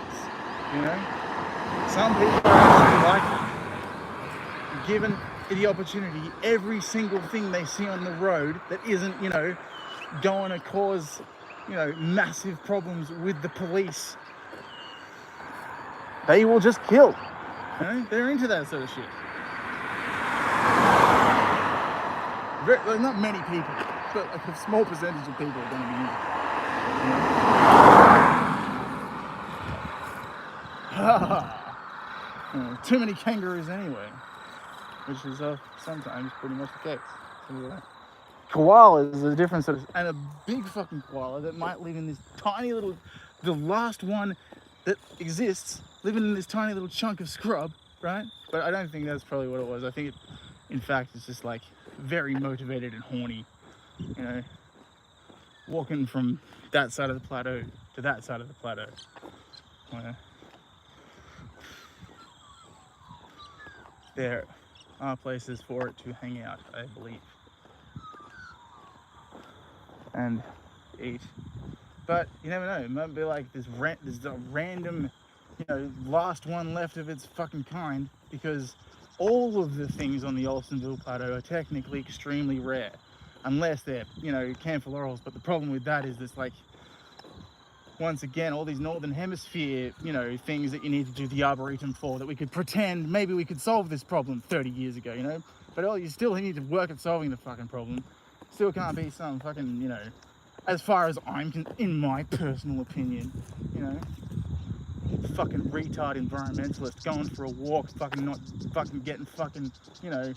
you know. Some people are actually like it. Given the opportunity, every single thing they see on the road that isn't, you know, going to cause, you know, massive problems with the police, they will just kill. You know? They're into that sort of shit. Well, not many people, but like a small percentage of people are going to be into it. Too many kangaroos anyway, which is sometimes pretty much the case. Koalas is a different sort of, and a big fucking koala that might live in this tiny little, the last one that exists, living in this tiny little chunk of scrub, right? But I don't think that's probably what it was. I think it, in fact, it's just like very motivated and horny, you know, walking from that side of the plateau to that side of the plateau. There are places for it to hang out, I believe, and eat. But you never know. It might be like this there's a random, you know, last one left of its fucking kind, because all of the things on the Olsenville Plateau are technically extremely rare, unless they're, you know, camphorals. But the problem with that is it's like, once again, all these northern hemisphere, you know, things that you need to do the arboretum for, that we could pretend maybe we could solve this problem 30 years ago, you know. But you still need to work at solving the fucking problem. Still can't be some fucking, you know, as far as in my personal opinion, you know, fucking retard environmentalist going for a walk, fucking not fucking getting fucking, you know,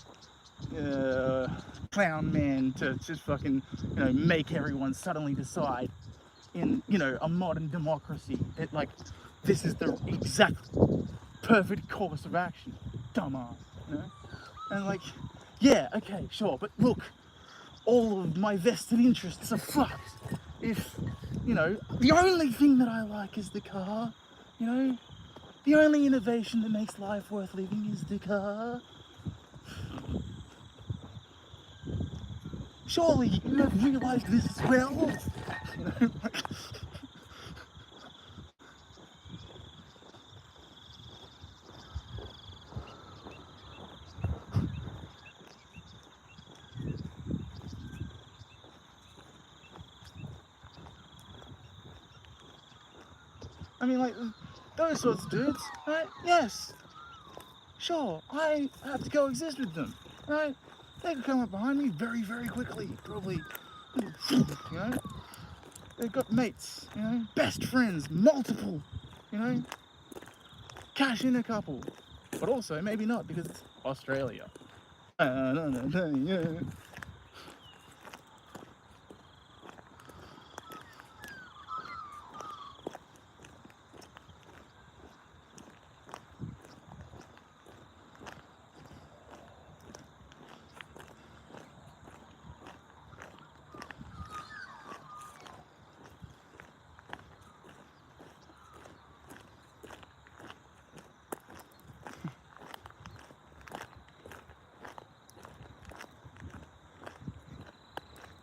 clown man to just fucking, you know, make everyone suddenly decide in, you know, a modern democracy that, like, this is the exact perfect course of action, dumbass, you know. And like, yeah, okay, sure, but look, all of my vested interests are fucked if, you know, the only thing that I like is the car, you know, the only innovation that makes life worth living is the car. Surely you have realized this as well, you know, like, I mean, like, those sorts of dudes, right? Yes, sure, I have to coexist with them, right? They could come up behind me very, very quickly, probably, you know? They've got mates, you know, best friends, multiple, you know, cash in a couple. But also, maybe not, because it's Australia.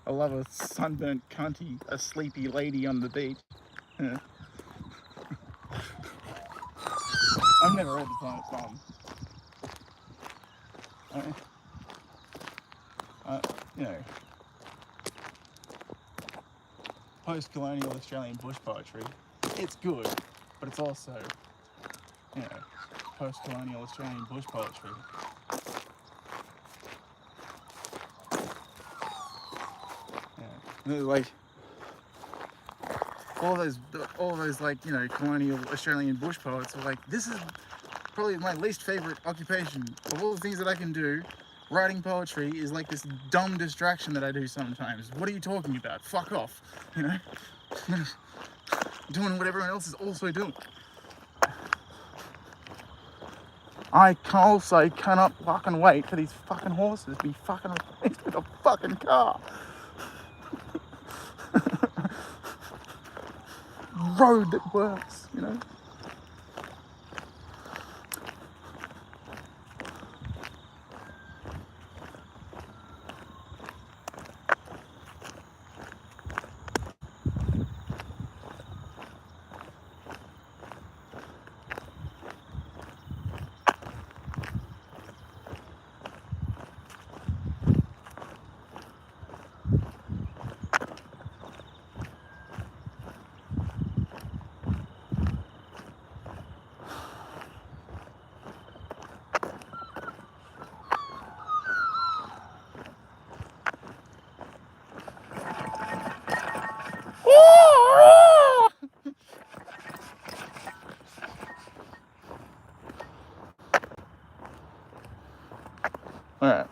I love a sunburnt cunty, a sleepy lady on the beach. Yeah. I've never read the Planet Bomb. You know, post-colonial Australian bush poetry, it's good, but it's also, you know, post-colonial Australian bush poetry. Yeah. Like, all those like, you know, colonial Australian bush poets were like, this is probably my least favorite occupation. Of all the things that I can do, writing poetry is like this dumb distraction that I do sometimes. What are you talking about? Fuck off, you know? Doing what everyone else is also doing. I also cannot fucking wait for these fucking horses to be fucking replaced with a fucking car. Road that works, you know? Alright.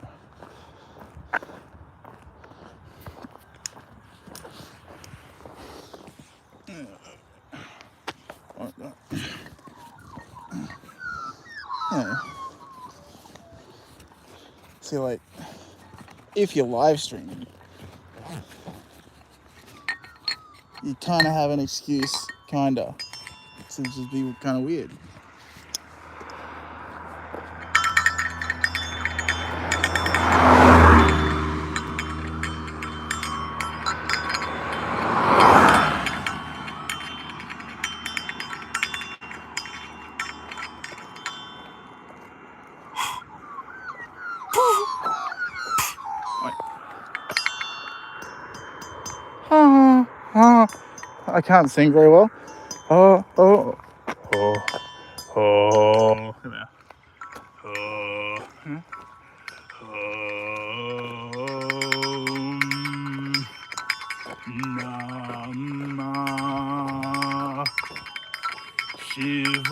Yeah. See, like, if you're live streaming, you kind of have an excuse, kinda, to just be kind of weird. I can't sing very well. Oh. Come here. Namah Shivaya.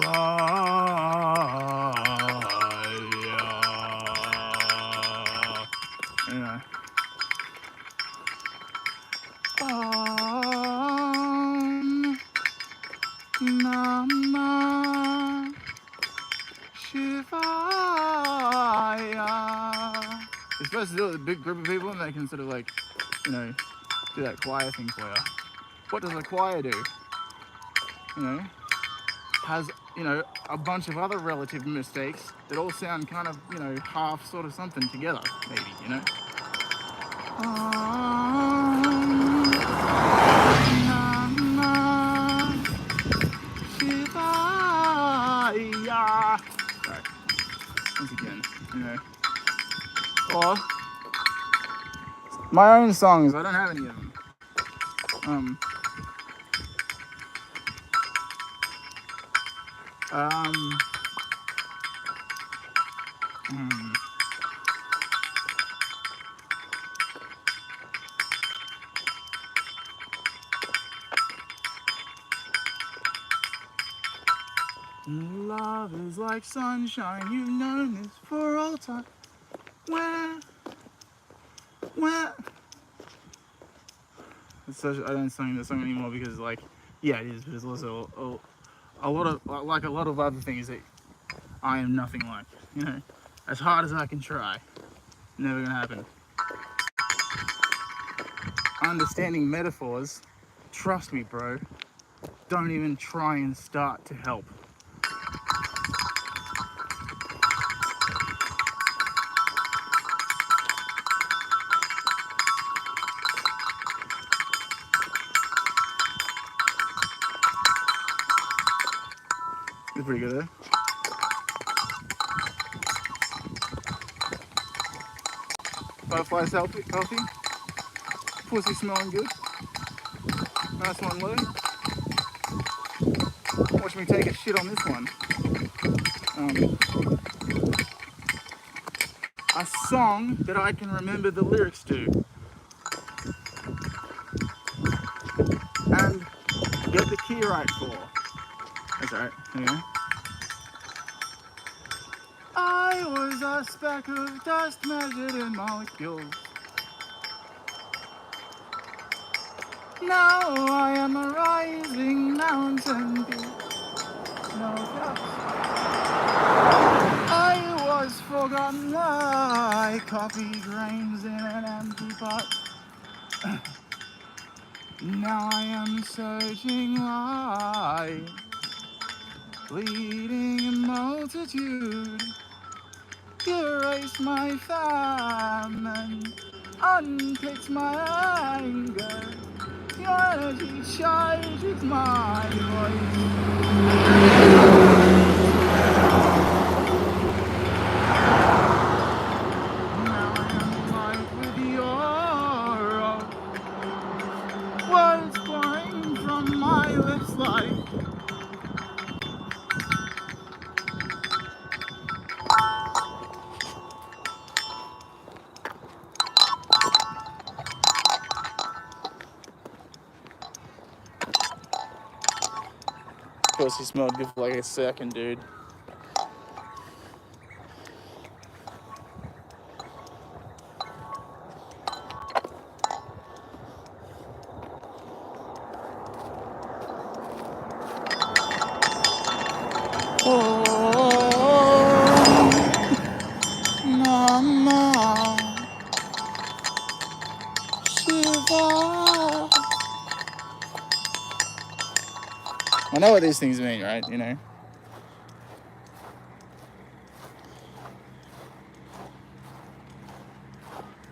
Anyway. Namah Shivaya. You're supposed to do it with a big group of people and they can sort of like, you know, do that choir thing for you. What does a choir do? You know, has, you know, a bunch of other relative mistakes that all sound kind of, you know, half sort of something together, maybe, you know? Right, once again, you know. Or my own songs, I don't have any of them. Um, hmm. Love is like sunshine, you've known this for all time. Where? I don't sing the song anymore because, like, yeah, it is, but it's also a lot of, like a lot of other things that I am nothing like, you know. As hard as I can try, never gonna happen. Understanding metaphors, trust me, bro, don't even try and start to help. It's pretty good, though. Butterflies healthy, pussy smelling good. Nice one, Lou. Watch me take a shit on this one. A song that I can remember the lyrics to and get the key right for. That's alright. Anyway. I was a speck of dust measured in molecules. Now I am a rising mountain peak. No doubt. I was forgotten like coffee grains in an empty pot. Now I am searching like bleeding multitude. You erase my famine, unpicks my anger. Your energy charges my voice. Now I am alive with your words pouring from my lips like pussy smelled good for like a second, dude. Mama, Shiva. I know what these things mean, right? You know.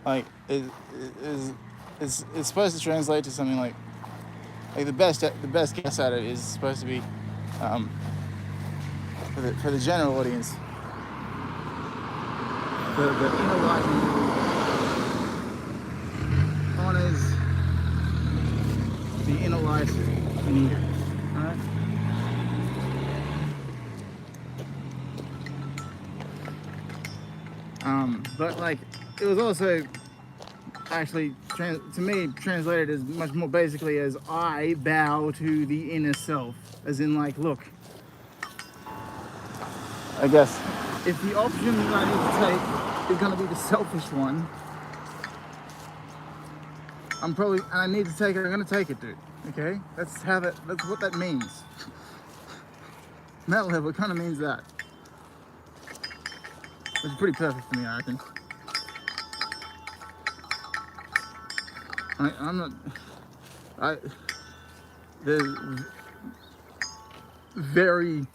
Like it's supposed to translate to something like the best guess at it is supposed to be for the general audience. The inner light honors the inner light in you, right? But like it was also actually to me translated as much more basically as I bow to the inner self, as in like, look, I guess if the option that I need to take is going to be the selfish one, I need to take it, I'm going to take it, dude. Okay, that's what that means. That level kind of means that, which is pretty perfect for me, I reckon. There's very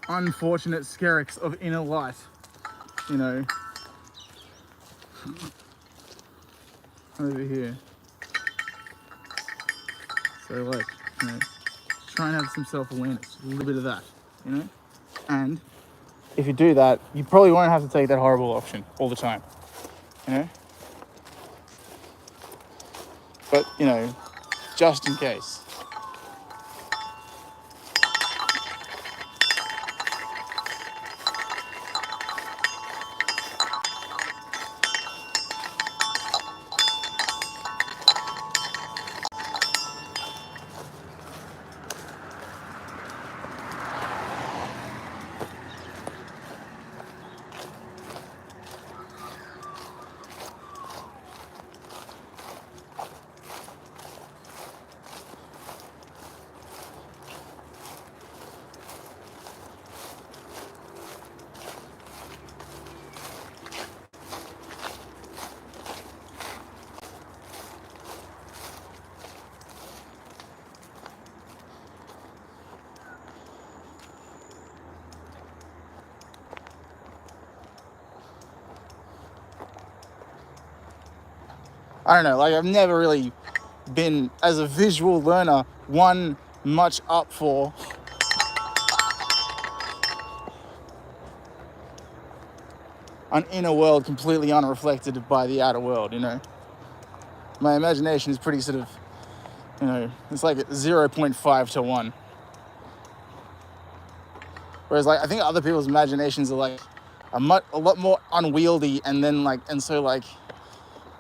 unfortunate skerricks of inner light, you know, over here. So like, you know, try and have some self-awareness, a little bit of that, you know? And if you do that, you probably won't have to take that horrible option all the time, you know? But, you know, just in case. I don't know, like I've never really been, as a visual learner, one much up for an inner world completely unreflected by the outer world, you know. My imagination is pretty sort of, you know, it's like 0.5 to 1. Whereas, like, I think other people's imaginations are like a lot more unwieldy, and then like, and so like,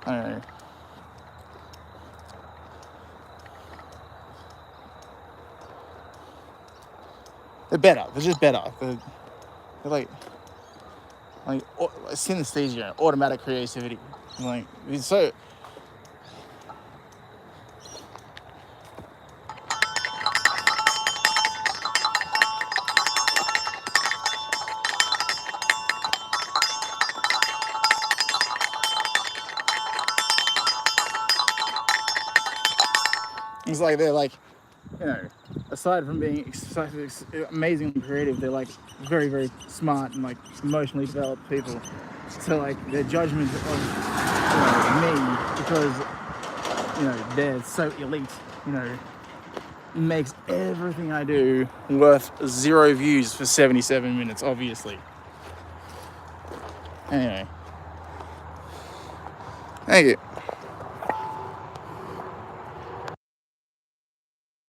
I don't know. They're better. They're just better. They're like synesthesia, automatic creativity. Like, it's so. It's like they're like, you know, aside from being amazingly creative, they're like very, very smart and like emotionally developed people. So like their judgment of, you know, me, because, you know, they're so elite, you know, makes everything I do worth 0 views for 77 minutes, obviously. Anyway, thank you.